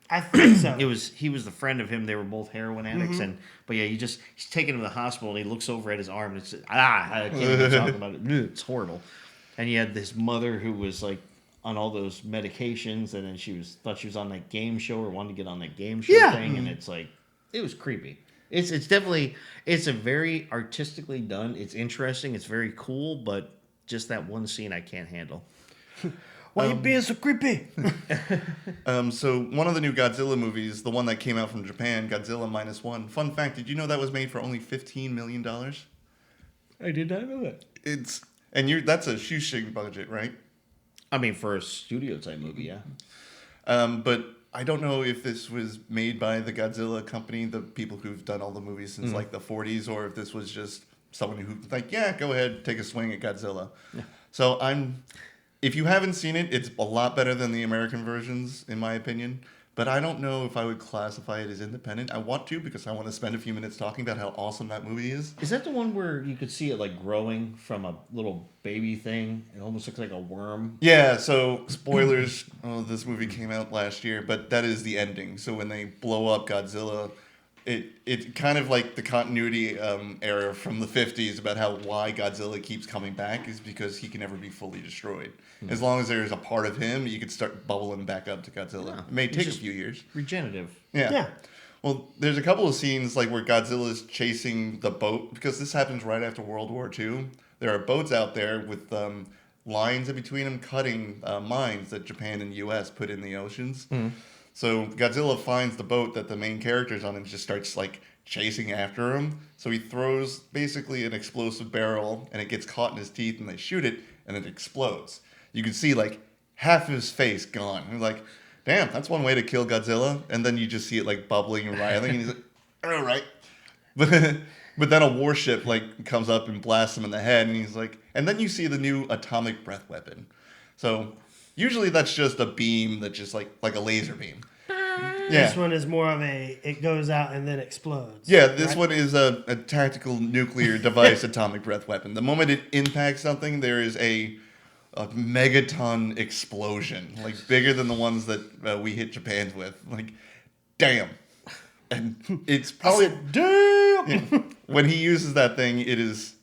I think so. He was the friend of him. They were both heroin addicts, but yeah, he's taking him to the hospital, and he looks over at his arm, and it's I can't even talk about it. It's horrible. And he had this mother who was like on all those medications, and then thought she was on that game show or wanted to get on that game show Yeah. thing, and it's like it was creepy. It's definitely a very artistically done. It's interesting. It's very cool, but just that one scene I can't handle. Why you being so creepy? So one of the new Godzilla movies, the one that came out from Japan, Godzilla -1. Fun fact: did you know that was made for only $15 million? I did not know that. And that's a shoestring budget, right? I mean, for a studio type movie, yeah. But I don't know if this was made by the Godzilla company, the people who've done all the movies since like the 40s, or if this was just someone who like, yeah, go ahead, take a swing at Godzilla. Yeah. So if you haven't seen it, it's a lot better than the American versions, in my opinion. But I don't know if I would classify it as independent. I want to because I want to spend a few minutes talking about how awesome that movie is. Is that the one where you could see it like growing from a little baby thing? It almost looks like a worm. Yeah, so spoilers. This movie came out last year, but that is the ending. So when they blow up Godzilla, it kind of like the continuity era from the 50s about why Godzilla keeps coming back is because he can never be fully destroyed. As long as there's a part of him, you could start bubbling back up to Godzilla. Yeah. It may take a few years. Regenerative. Yeah. Well, there's a couple of scenes like where Godzilla is chasing the boat because this happens right after World War II. There are boats out there with lines in between them cutting mines that Japan and U.S. put in the oceans. So Godzilla finds the boat that the main character's on and just starts like chasing after him. So he throws basically an explosive barrel and it gets caught in his teeth and they shoot it and it explodes. You can see like half of his face gone. You're like, damn, that's one way to kill Godzilla. And then you just see it like bubbling and writhing and he's like, all right. But then a warship like comes up and blasts him in the head and he's like, and then you see the new atomic breath weapon. So usually that's just a beam that just like a laser beam. Yeah. This one is more of it goes out and then explodes. Yeah, this right? one is a tactical nuclear device atomic breath weapon. The moment it impacts something, there is a megaton explosion, like bigger than the ones that we hit Japan with. Like, damn. And it's probably... Damn! Yeah. When he uses that thing, it is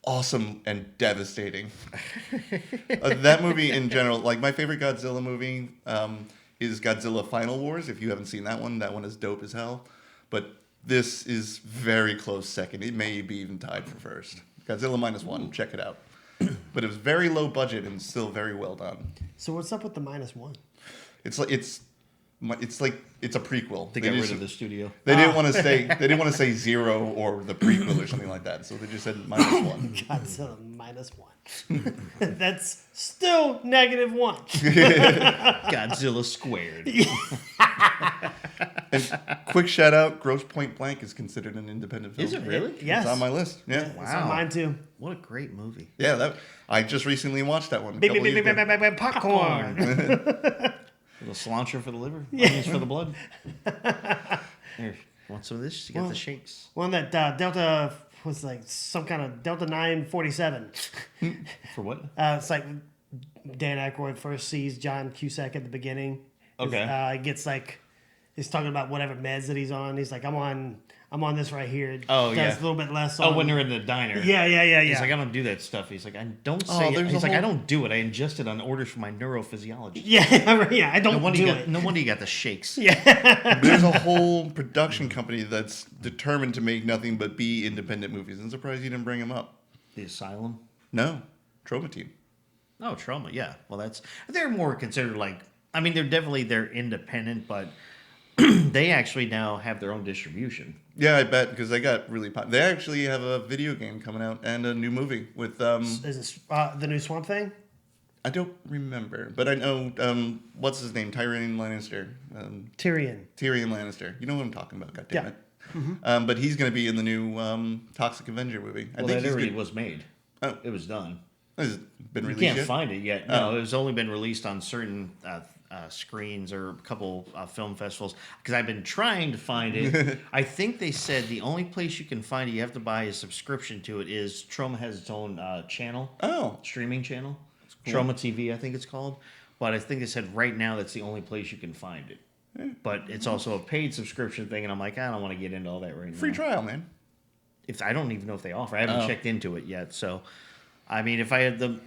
awesome and devastating. That movie in general, like my favorite Godzilla movie is Godzilla Final Wars. If you haven't seen that one is dope as hell. But this is very close second. It may be even tied for first. Godzilla -1, check it out. But it was very low budget and still very well done. So what's up with the -1? It's like it's a prequel. They got rid of the studio. They didn't want to say say 0 or the prequel or something like that. So they just said -1. Godzilla -1. That's still -1. Godzilla squared. And quick shout out, Gross Point Blank is considered an independent film. Is it really? Yes. It's on my list. Yeah. It's on mine too. What a great movie. Yeah, I just recently watched that one. Popcorn. A little cilantro for the liver, onions for the blood. Here, want some of this? You got the shakes. One that Delta was like some kind of Delta 947. For what? It's like Dan Aykroyd first sees John Cusack at the beginning. Okay. He gets like he's talking about whatever meds that he's on. He's like, I'm on this right here. It Oh, does yeah. a little bit less. Oh, when they're in the diner. Yeah. He's like, I don't do that stuff. He's like, I don't say it. there's He's a like, I whole- don't do it. I ingest it on orders from my neurophysiologist. yeah. I don't do it. No wonder you got the shakes. There's a whole production company that's determined to make nothing but be independent movies. I'm surprised you didn't bring them up. The Asylum. No, Trauma Team. Oh, Trauma. Yeah. Well, they're more considered like. I mean, they're independent, but they actually now have their own distribution. Yeah, I bet because they got really popular. They actually have a video game coming out and a new movie with Is this the new Swamp Thing? I don't remember, but I know what's his name, Tyrion Lannister. Tyrion. Tyrion Lannister. You know what I'm talking about? God damn Yeah. it. But he's going to be in the new Toxic Avenger movie. Well, that already was made. Oh. It was done. Has it been You released can't yet? find it yet. No, it's only been released on certain screens or a couple film festivals. Because I've been trying to find it. I think they said the only place you can find it, you have to buy a subscription to it. Is Trauma has its own channel, Oh, streaming channel, cool. Trauma TV, I think it's called. But I think they said right now that's the only place you can find it. But it's also a paid subscription thing, and I'm like, I don't want to get into all that right now. free trial, man. If I don't even know if they offer. I haven't checked into it yet. So, I mean, if I had the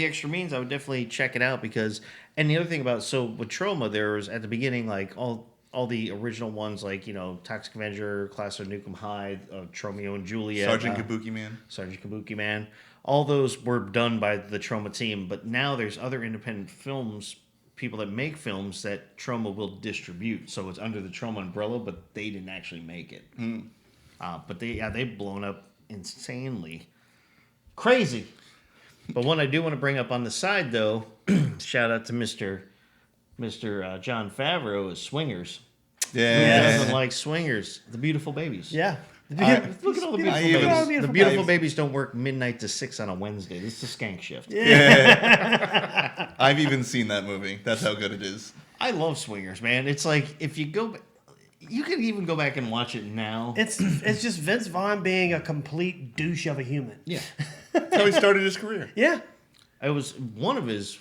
extra means, I would definitely check it out because. And the other thing about with Trauma, there was at the beginning like all the original ones like Toxic Avenger, Class of Nukem High, Tromeo and Juliet, Sergeant Kabuki Man. Sergeant Kabuki Man. All those were done by the Trauma team, but now there's other independent films, people that make films that Trauma will distribute. So it's under the Trauma umbrella, but they didn't actually make it. But they've blown up insanely. Crazy. But one I do want to bring up on the side, though, shout out to Mr. John Favreau, is Swingers. Who doesn't like Swingers? The Beautiful Babies. Yeah. Look at all the beautiful even- babies. The beautiful I- babies don't work midnight to 6 on a Wednesday. This is the skank shift. I've even seen that movie. That's how good it is. I love Swingers, man. It's like if you go, you can even go back and watch it now. It's just Vince Vaughn being a complete douche of a human. Yeah, That's how he started his career. Yeah. it was one of his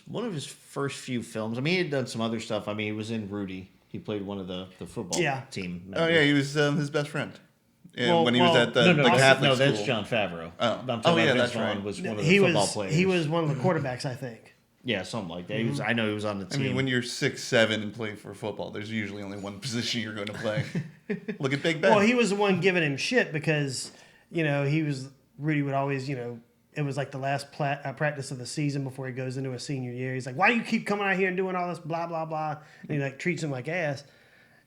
first few films. I mean, he had done some other stuff. I mean, he was in Rudy. He played one of the football team Oh members. yeah, he was his best friend. And Well- when he was well, at the Catholic no, school. that's John Favreau. Oh. I'm talking Oh, about yeah, Vince that's Vaughn right. was one of the He football players. he was one of the quarterbacks, I think. Yeah, something like that. He was. I know he was on the I team. mean, when you're 6'7" and playing for football, there's usually only one position you're going to play. Look at Big Ben. Well, he was the one giving him shit because, Rudy would always, it was like the last practice of the season before he goes into a senior year. He's like, why do you keep coming out here and doing all this blah, blah, blah? And he like treats him like ass.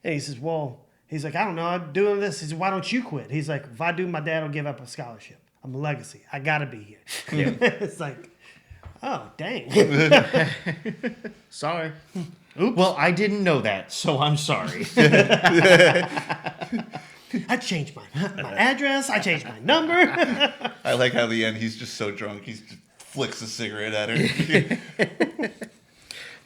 And he says, well, he's like, I don't know, I'm doing this. He said, why don't you quit? He's like, if I do, my dad will give up a scholarship. I'm a legacy. I got to be here. Yeah. It's like, oh, dang. Sorry. Oops. Well, I didn't know that, so I'm sorry. I changed my address. I changed my number. I like how at the end he's just so drunk he just flicks a cigarette at her.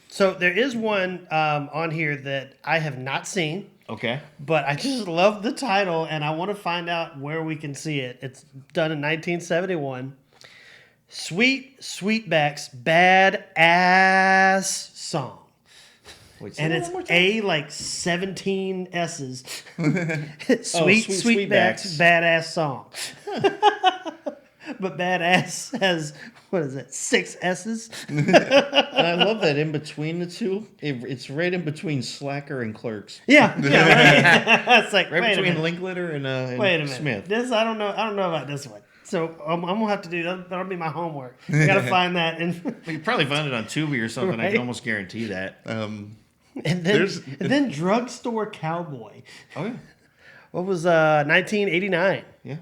So there is one on here that I have not seen. Okay. But I just love the title, and I want to find out where we can see it. It's done in 1971. Sweetback's Bad Ass Song. Wait, say And that it's one more time? A like 17 S's. Sweetback's. Sweetback's Badass Song. But Badass has, what is it, 6 S's? And I love that in between the two, it's right in betwing Slacker and Clerks. Yeah. Right. It's like, Right wait a between minute. Linklater and Wait a minute. Smith. This I don't know about this one. So I'm gonna have to do that'll be my homework. I gotta find that and You probably find it on Tubi or something. I Right. can almost guarantee that. then Drugstore Cowboy. Oh, yeah. What was 1989? Yeah.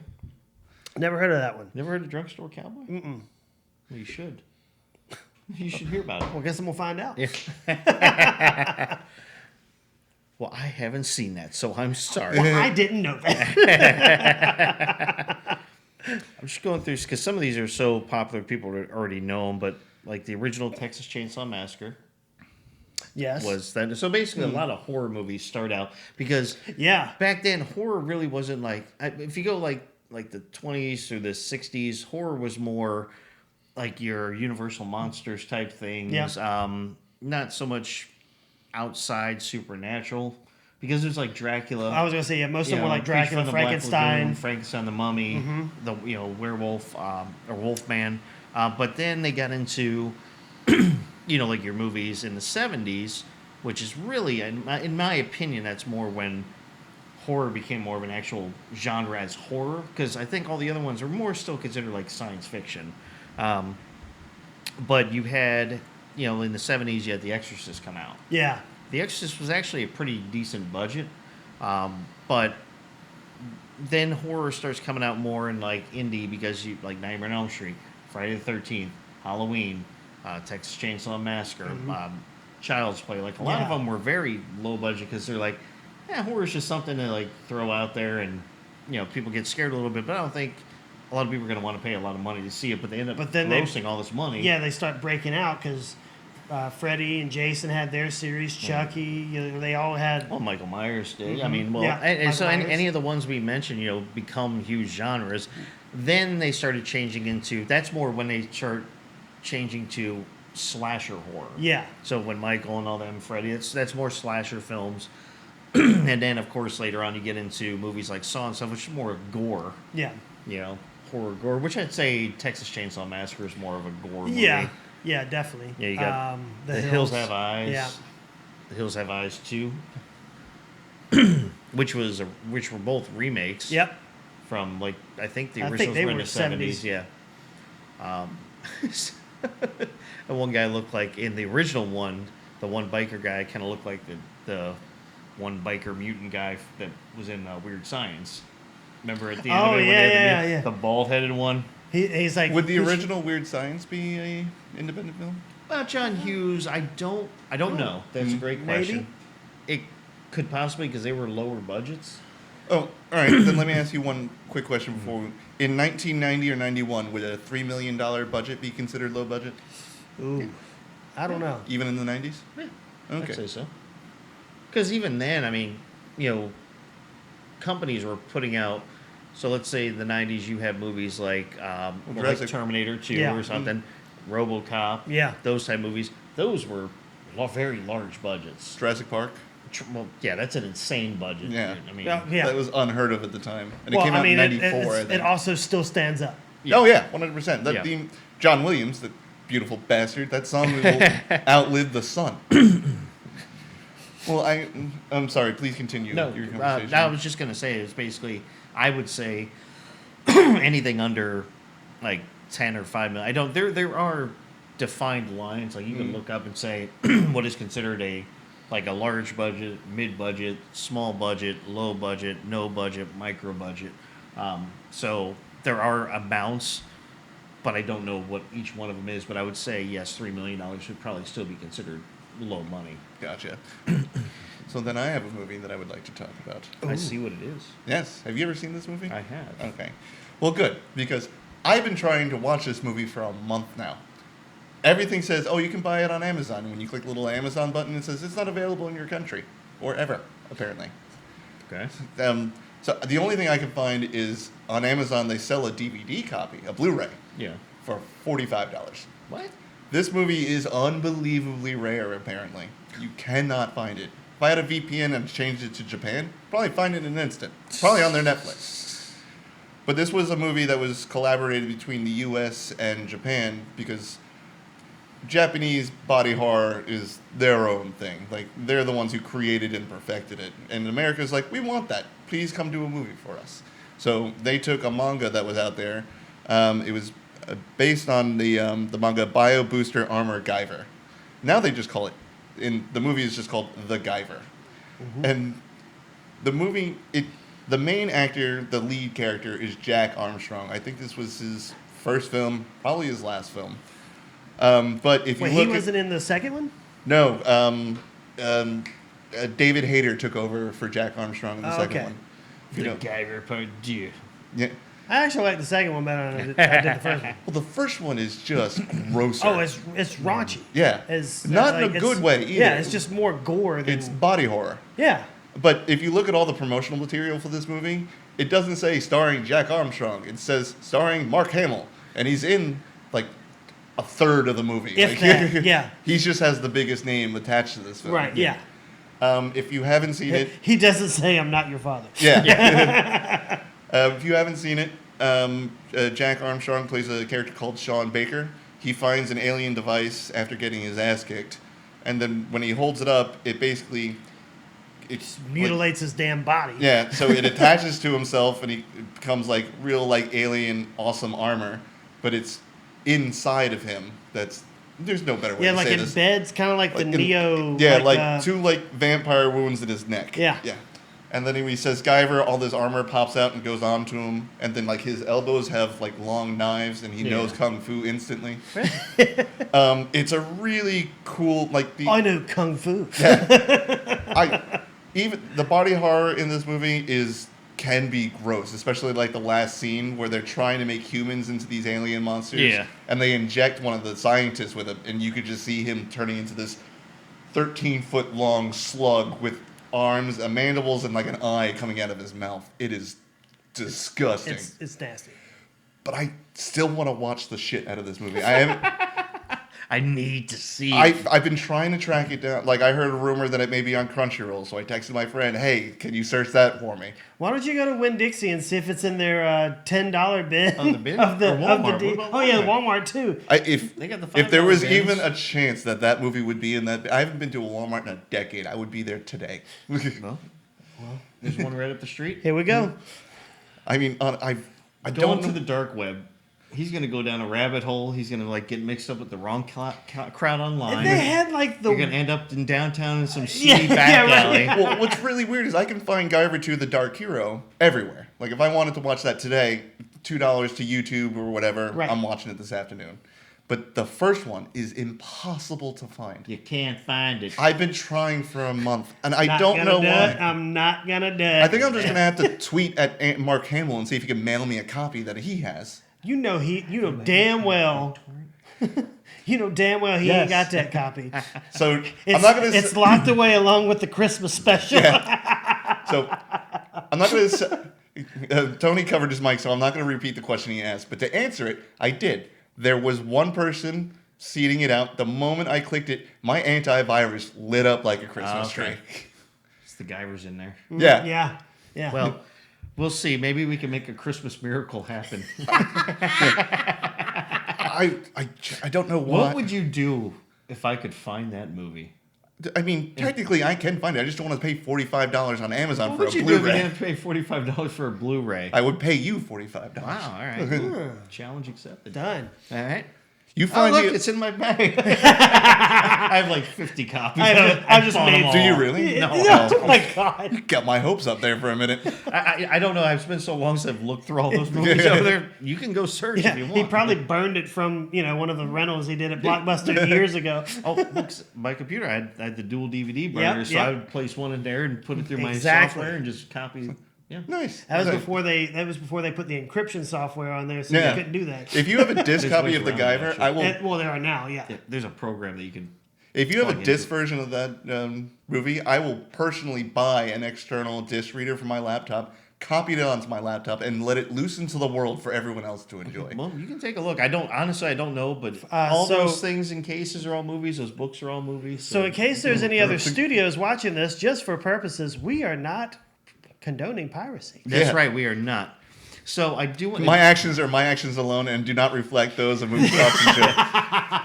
Never heard of that one. Never heard of Drugstore Cowboy? Mm-mm. Well, you should. You should hear about it. Well, I guess I'm gonna find out. Yeah. Well, I haven't seen that, so I'm sorry. Well, I didn't know that. I'm just going through because some of these are so popular, people already know them. But like the original Texas Chainsaw Massacre Yes. was that. So basically, a lot of horror movies start out because Yeah. back then horror really wasn't like if you go like the 20s through the 60s, horror was more like your Universal Monsters type things. Yeah. Not so much outside supernatural because there's like Dracula. I was gonna say most of them were like Creature Dracula, from the Black Frankenstein. Lagoon, Frankenstein, the Mummy, the werewolf or Wolfman. But then they got into like your movies in the 70s, which is really, in my opinion, that's more when horror became more of an actual genre as horror, because I think all the other ones are more still considered like science fiction. But you had, in the 70s, you had The Exorcist come out. Yeah. The Exorcist was actually a pretty decent budget, but then horror starts coming out more in like indie because you like Nightmare on Elm Street, Friday the 13th, Halloween, Texas Chainsaw Massacre, Child's Play. Like a lot of Yeah. them were very low budget because they're like, horror's just something to like throw out there and people get scared a little bit. But I don't think a lot of people are going to want to pay a lot of money to see it. But they end up grossing all this money. Yeah, they start breaking out because Freddy and Jason had their series. Chucky, they all had. Well, Michael Myers did. I mean, Yeah, and so Michael Myers. any of the ones we mentioned, become huge genres. Then they started changing into. That's more when they start changing to slasher horror. Yeah. So when Michael and all them, Freddy, that's more slasher films. And then, of course, later on you get into movies like Saw and stuff, which is more gore. Yeah. Horror gore. Which I'd say Texas Chainsaw Massacre is more of a gore movie. Yeah. Yeah, definitely. Yeah, you got The Hills Have Eyes. Yeah. The Hills Have Eyes 2. which were both remakes. Yep. From like I think the I originals think they were in were the 70s. Yeah. And one guy looked like in the original one, the one biker guy kind of looked like the one biker mutant guy that was in Weird Science. Remember at the end Oh, of it when yeah, they had yeah. the bald headed one? He's like, Would the original Weird Science be a independent film? Well, John Hughes, I don't know. That's a great Maybe. question. It could possibly because they were lower budgets. Oh, all right. Then let me ask you one quick question before. In 1990 or 91, would a $3 million budget be considered low budget, Ooh, I don't know. even in the 90s? Yeah, Okay. I'd say so. Because even then, I mean, companies were putting out. So let's say the '90s, you have movies like Jurassic- Terminator 2 Yeah. or something, RoboCop. Yeah. Those type movies. Those were very large budgets. Jurassic Park. Well, yeah, that's an insane budget. Yeah. I mean, Yeah. That was unheard of at the time, and Well, it came out I mean, in '94. I it think. also still stands up. Yeah. Oh yeah, 100%. That Yeah. theme, John Williams, the beautiful bastard. That song will outlive the sun. Well, I'm sorry. Please continue No, your conversation. I was just gonna say it's basically I would say anything under like 10 or 5 million. I don't. There are defined lines like you can look up and say what is considered a large budget, mid budget, small budget, low budget, no budget, micro budget. So there are amounts, but I don't know what each one of them is. But I would say yes, $3 million should probably still be considered low money. Gotcha. So then I have a movie that I would like to talk about. I see what it is. Yes. Have you ever seen this movie? I have. Okay. Well, good, because I've been trying to watch this movie for a month now. Everything says, oh, you can buy it on Amazon. When you click the little Amazon button, it says it's not available in your country. Or ever, apparently. Okay. So the only thing I can find is on Amazon they sell a DVD copy, a Blu-ray, Yeah. for $45. What? This movie is unbelievably rare, apparently. You cannot find it. If I had a VPN and changed it to Japan, probably find it in an instant. Probably on their Netflix. But this was a movie that was collaborated between the U.S. and Japan because Japanese body horror is their own thing. Like, they're the ones who created and perfected it. And America's like, we want that. Please come do a movie for us. So they took a manga that was out there. It was based on the manga Bio Booster Armor Guyver. Now they just call it, the movie is just called The Guyver. Mm-hmm. And the movie, the main actor, the lead character, is Jack Armstrong. I think this was his first film, probably his last film. But if you Wait, look he wasn't in the second one? No, David Hayter took over for Jack Armstrong in the second okay. one. You know, Guyver part two. yeah. I actually like the second one better than I did the first one. Well, the first one is just grosser. Oh, it's raunchy. yeah, It's not in a it's- good way either. Yeah, it's just more gore than it's body horror. yeah. But if you look at all the promotional material for this movie, it doesn't say starring Jack Armstrong. It says starring Mark Hamill, and he's in like a third of the movie. If that, yeah. He just has the biggest name attached to this film. Right. Yeah. If you haven't seen it, He doesn't say I'm not your father. yeah. If you haven't seen it, Jack Armstrong plays a character called Sean Baker. He finds an alien device after getting his ass kicked, and then when he holds it up, it basically it's Mutilates his damn body. yeah, so it attaches to himself and he becomes like real like alien awesome armor, but it's inside of him. There's no better way Yeah, to like say in this. beds, kind of like the Like in- Neo. Yeah, two like vampire wounds in his neck. Yeah. Yeah. And then when he says Guyver, all this armor pops out and goes onto him, and then like his elbows have like long knives, and he knows kung fu instantly. It's a really cool like the I know kung fu. even the body horror in this movie can be gross, especially like the last scene where they're trying to make humans into these alien monsters. Yeah. And they inject one of the scientists with it, and you could just see him turning into this 13-foot long slug with arms, mandibles, and like an eye coming out of his mouth. It is disgusting. It's nasty. But I still want to watch the shit out of this movie. I haven't. I need to see it. I've been trying to track it down. Like, I heard a rumor that it may be on Crunchyroll, so I texted my friend, hey, can you search that for me? Why don't you go to Winn-Dixie and see if it's in their $10 bin? Oh, the bin? of the Or Walmart. of the What about Oh yeah, Walmart? Walmart too. If They got the if there $5 was bins. even a chance that movie would be in that, I haven't been to a Walmart in a decade. I would be there today. Well, there's one right up the street. Here we go. I mean, I Going don't to know. the dark web. He's gonna go down a rabbit hole. He's gonna like get mixed up with the wrong crowd online. If they had like the You're gonna end up in downtown in some Yeah, seedy back yeah, right. alley. Well, what's really weird is I can find Guyver 2 The Dark Hero everywhere. Like, if I wanted to watch that today, $2 to YouTube or whatever. Right. I'm watching it this afternoon. But the first one is impossible to find. You can't find it. I've been trying for a month, and I Not don't gonna know do why. it. I'm not gonna do it. I think I'm just gonna have to tweet at Mark Hamill and see if he can mail me a copy that he has. You know damn well. You know damn well he ain't got that copy. So It's, I'm not gonna. it's locked away along with the Christmas special. So I'm not going to. Tony covered his mic, so I'm not going to repeat the question he asked. But to answer it, I did. There was one person seeding it out. The moment I clicked it, my antivirus lit up like a Christmas okay. tree. It's the Guyvers in there. Yeah. Yeah. Well, we'll see. Maybe we can make a Christmas miracle happen. I don't know why. What would you do if I could find that movie? I mean, technically, I can find it. I just don't want to pay $45 on Amazon What for a would you do if you Blu-ray. had to pay $45 for a Blu-ray? I would pay you $45. Wow, all right. Challenge accepted. Done. All right. You Oh, find look, the- it's in my bag. I have like 50 copies. I just bought made- them all. Do you really? No. Oh my God. Got my hopes up there for a minute. I don't know. It's been so long since I've looked through all those movies over there. You can go search Yeah, if you want. he probably burned it from one of the rentals he did at Blockbuster years ago. Oh, look, my computer, I had the dual DVD burner, Yep, so yep. I would place one in there and put it through my Exactly. software and just copy. Yeah. Nice. That was Okay. before they put the encryption software on there, so Yeah. you couldn't do that. If you have a disc There's copy ways of the around that, Guyver, sure. I will. Well, there are now, yeah. Yeah, there's a program that you can. If you have plug a into disc it. version of that movie, I will personally buy an external disc reader for my laptop, copy it onto my laptop, and let it loose into the world for everyone else to enjoy. Well, you can take a look. I don't know, but so- those things in cases are all movies. Those books are all movies. So in case there's any other studios watching this, just for purposes, we are not condoning piracy. That's Yeah. right. We are not. So I do want My actions are my actions alone and do not reflect those of Movie Talks and Shit.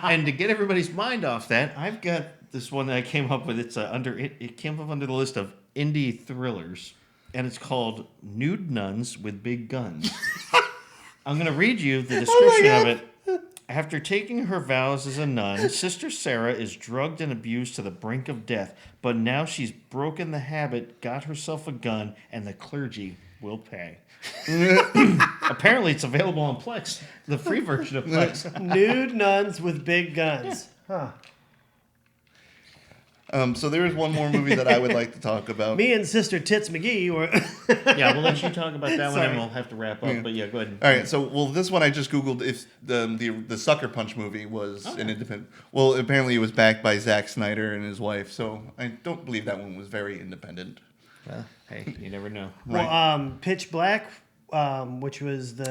and to get everybody's mind off that, I've got this one that I came up with. It's it came up under the list of indie thrillers, and it's called Nude Nuns with Big Guns. I'm going to read you the description of it. After taking her vows as a nun, Sister Sarah is drugged and abused to the brink of death, but now she's broken the habit, got herself a gun, and the clergy will pay. Apparently, it's available on Plex, the free version of Plex. Nude nuns with big guns. Huh. So there is one more movie that I would like to talk about. Me and Sister Tits McGee were. Yeah, we'll let you talk about that one, Sorry. and we'll have to wrap up. But yeah, go ahead. All right, so this one I just googled if the Sucker Punch movie was an independent. Well, apparently it was backed by Zack Snyder and his wife, so I don't believe that one was very independent. Well, hey, you never know. Well, Pitch Black, which was the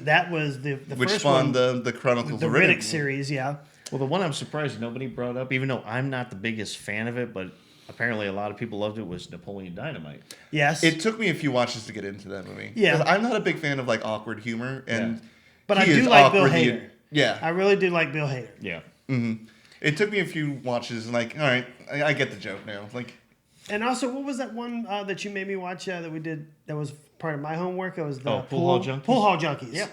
that was the Which first spawned one, the Chronicles the of Riddick series, yeah. Well, the one I'm surprised nobody brought up, even though I'm not the biggest fan of it, but apparently a lot of people loved it, was Napoleon Dynamite. Yes, It took me a few watches to get into that movie. Yeah. 'Cause I'm not a big fan of like awkward humor, and But I he do is like Bill awkwardly- Hader. Yeah, I really do like Bill Hader. Yeah. it took me a few watches, and like, all right, I get the joke now. Like, And also, what was that one that you made me watch that we did? That was part of my homework. It was the Pool Hall Junkies? Pool Hall Junkies. Yeah.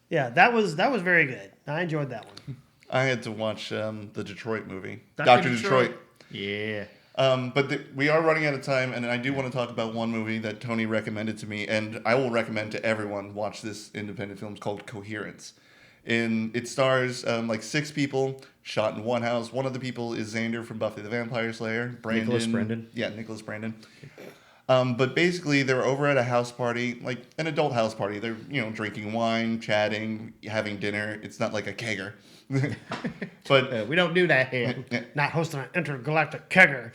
Yeah, that was very good. I enjoyed that one. I had to watch the Detroit movie, Dr. Doctor Detroit. Yeah. But we are running out of time, and I do want to talk about one movie that Tony recommended to me, and I will recommend to everyone watch this independent film. It's called Coherence. It stars like 6 people shot in one house. One of the people is Xander from Buffy the Vampire Slayer. Nicholas Brandon. Yeah, Nicholas Brandon. But basically, they're over at a house party, like an adult house party. They're drinking wine, chatting, having dinner. It's not like a kegger. But We don't do that here. Not hosting an intergalactic kegger.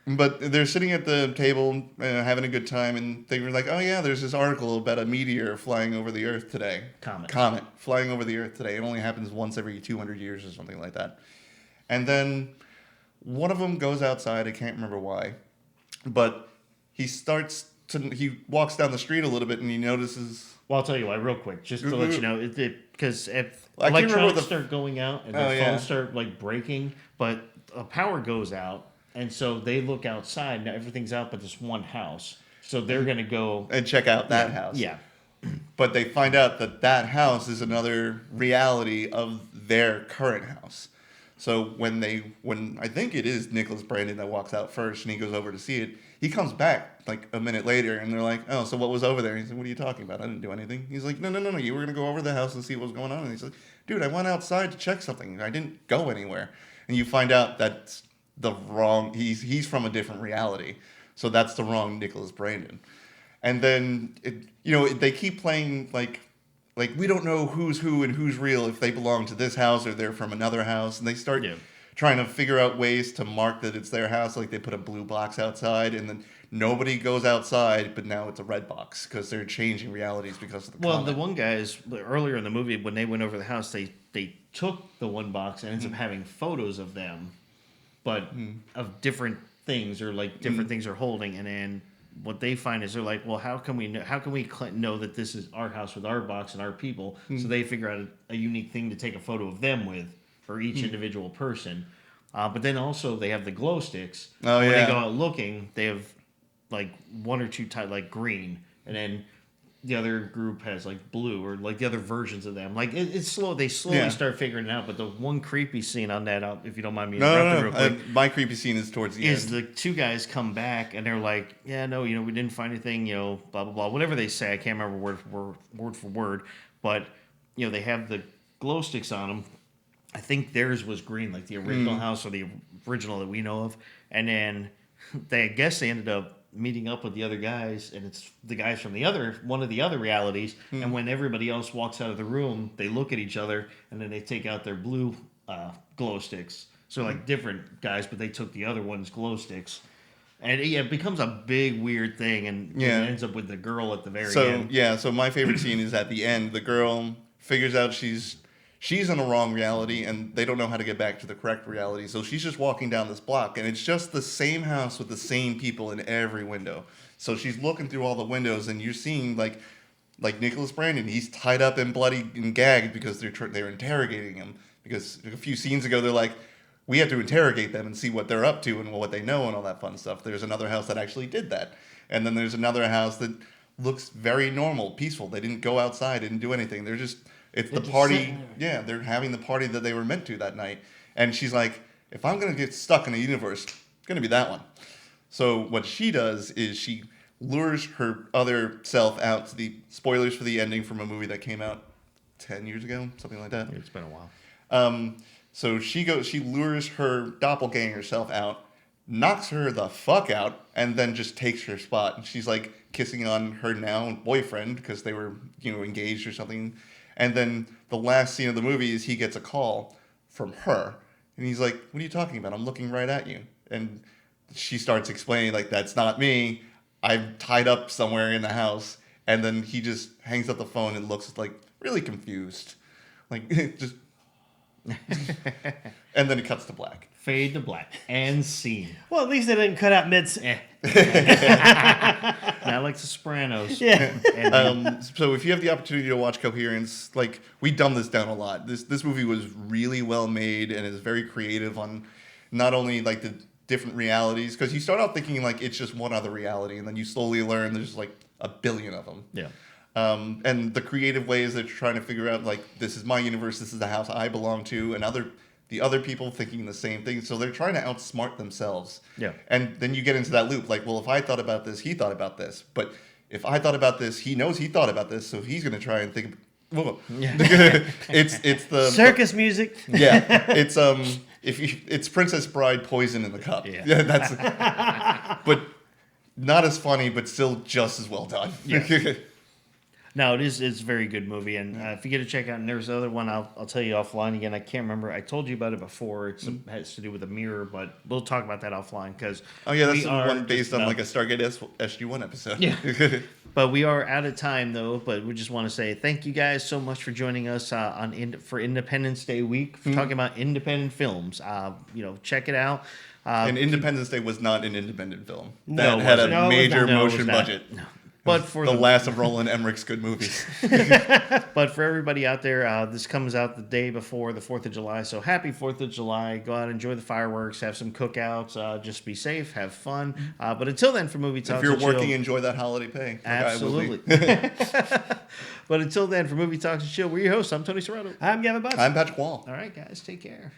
But they're sitting at the table having a good time, and they were like, "Oh yeah, there's this article about a meteor flying over the Earth today. Comet flying over the Earth today. It only happens once every 200 years or something like that." And then one of them goes outside. I can't remember why, but he walks down the street a little bit, and he notices. Well, I'll tell you why, real quick, just to let you know, because if I can't remember what electronics start going out and their Oh, yeah. phones start like breaking, but power goes out, and so they look outside. Now everything's out, but this one house. So they're gonna go And check out that house. Yeah, But they find out that house is another reality of their current house. So when I think it is Nicholas Brandon that walks out first and he goes over to see it, he comes back like a minute later and they're like, "Oh, so what was over there?" He's like, "What are you talking about? I didn't do anything." He's like, No. You were gonna go over to the house and see what was going on." And he's like, "Dude, I went outside to check something. I didn't go anywhere." And you find out that's the wrong. He's from a different reality, so that's the wrong Nicholas Brandon. And then they keep playing like we don't know who's who and who's real, if they belong to this house or they're from another house, and they start trying to figure out ways to mark that it's their house. Like they put a blue box outside, and then nobody goes outside, but now it's a red box because they're changing realities because of the Well, comment. the one guys earlier in the movie when they went over the house, they took the one box and ends up having photos of them, but of different things or like different things they're holding, and then what they find is they're like, well, how can we know that this is our house with our box and our people? So they figure out a unique thing to take a photo of them with for each individual person. But then also they have the glow sticks. Oh, when yeah. they go out looking, they have like one or two type like green, and then the other group has like blue or like the other versions of them. Like it's slow. They slowly start figuring it out. But the one creepy scene on that, if you don't mind me interrupting real quick, My creepy scene is towards the is end. the two guys come back and they're like, yeah, no, we didn't find anything, blah, blah, blah. Whatever they say, I can't remember word for word. But, they have the glow sticks on them. I think theirs was green, like the original house or the original that we know of. And then I guess they ended up meeting up with the other guys, and it's the guys from one of the other realities. And when everybody else walks out of the room, they look at each other, and then they take out their blue glow sticks. So like different guys, but they took the other one's glow sticks. And it becomes a big weird thing, and it ends up with the girl at the very end. So my favorite scene is at the end. The girl figures out she's in a wrong reality, and they don't know how to get back to the correct reality. So she's just walking down this block, and it's just the same house with the same people in every window. So she's looking through all the windows, and you're seeing like Nicholas Brandon. He's tied up and bloody and gagged because they're interrogating him. Because a few scenes ago, they're like, we have to interrogate them and see what they're up to and what they know and all that fun stuff. There's another house that actually did that. And then there's another house that looks very normal, peaceful. They didn't go outside, didn't do anything. It's the party. Yeah, they're having the party that they were meant to that night. And she's like, if I'm going to get stuck in a universe, it's going to be that one. So what she does is she lures her other self out to the spoilers for the ending from a movie that came out 10 years ago, something like that. It's been a while. So she lures her doppelganger self out, knocks her the fuck out, and then just takes her spot. And she's like kissing on her now boyfriend because they were, engaged or something. And then the last scene of the movie is he gets a call from her. And he's like, what are you talking about? I'm looking right at you. And she starts explaining, like, that's not me. I'm tied up somewhere in the house. And then he just hangs up the phone and looks like really confused. Like, just... And then it cuts to black. Fade to black. And scene. Well, at least they didn't cut out mid. Not like The Sopranos. Yeah. So if you have the opportunity to watch Coherence, like, we dumbed this down a lot. This movie was really well made and is very creative on not only like the different realities, because you start out thinking like it's just one other reality, and then you slowly learn there's like a billion of them. Yeah. And the creative ways that you're trying to figure out, like, this is my universe, this is the house I belong to, and the other people thinking the same thing. So they're trying to outsmart themselves. Yeah. And then you get into that loop, like, well, if I thought about this, he thought about this. But if I thought about this, he knows he thought about this, so he's going to try and think. Whoa. Yeah. It's the Circus music. Yeah. It's Princess Bride poison in the cup. Yeah. That's. But not as funny, but still just as well done. Yeah. No, it's a very good movie, and if you get to check out, and there's another one I'll tell you offline again. I can't remember. I told you about it before. It has to do with a mirror, but we'll talk about that offline because Oh yeah, that's the one based on like a Stargate SG-1 episode. Yeah. But we are out of time though. But we just want to say thank you guys so much for joining us for Independence Day week, for talking about independent films. Check it out. And Independence Day was not an independent film. No, That had it a wasn't. major No, it was motion not. budget. No. But for the last of Roland Emmerich's good movies. But for everybody out there, this comes out the day before the 4th of July. So happy 4th of July. Go out, enjoy the fireworks, have some cookouts, just be safe, have fun. But until then, for Movie Talks If you're and Chill, working, enjoy that holiday pay. Like absolutely. But until then, for Movie Talks and Chill, we're your hosts. I'm Tony Serrato. I'm Gavin Butts. I'm Patrick Wall. All right, guys, take care.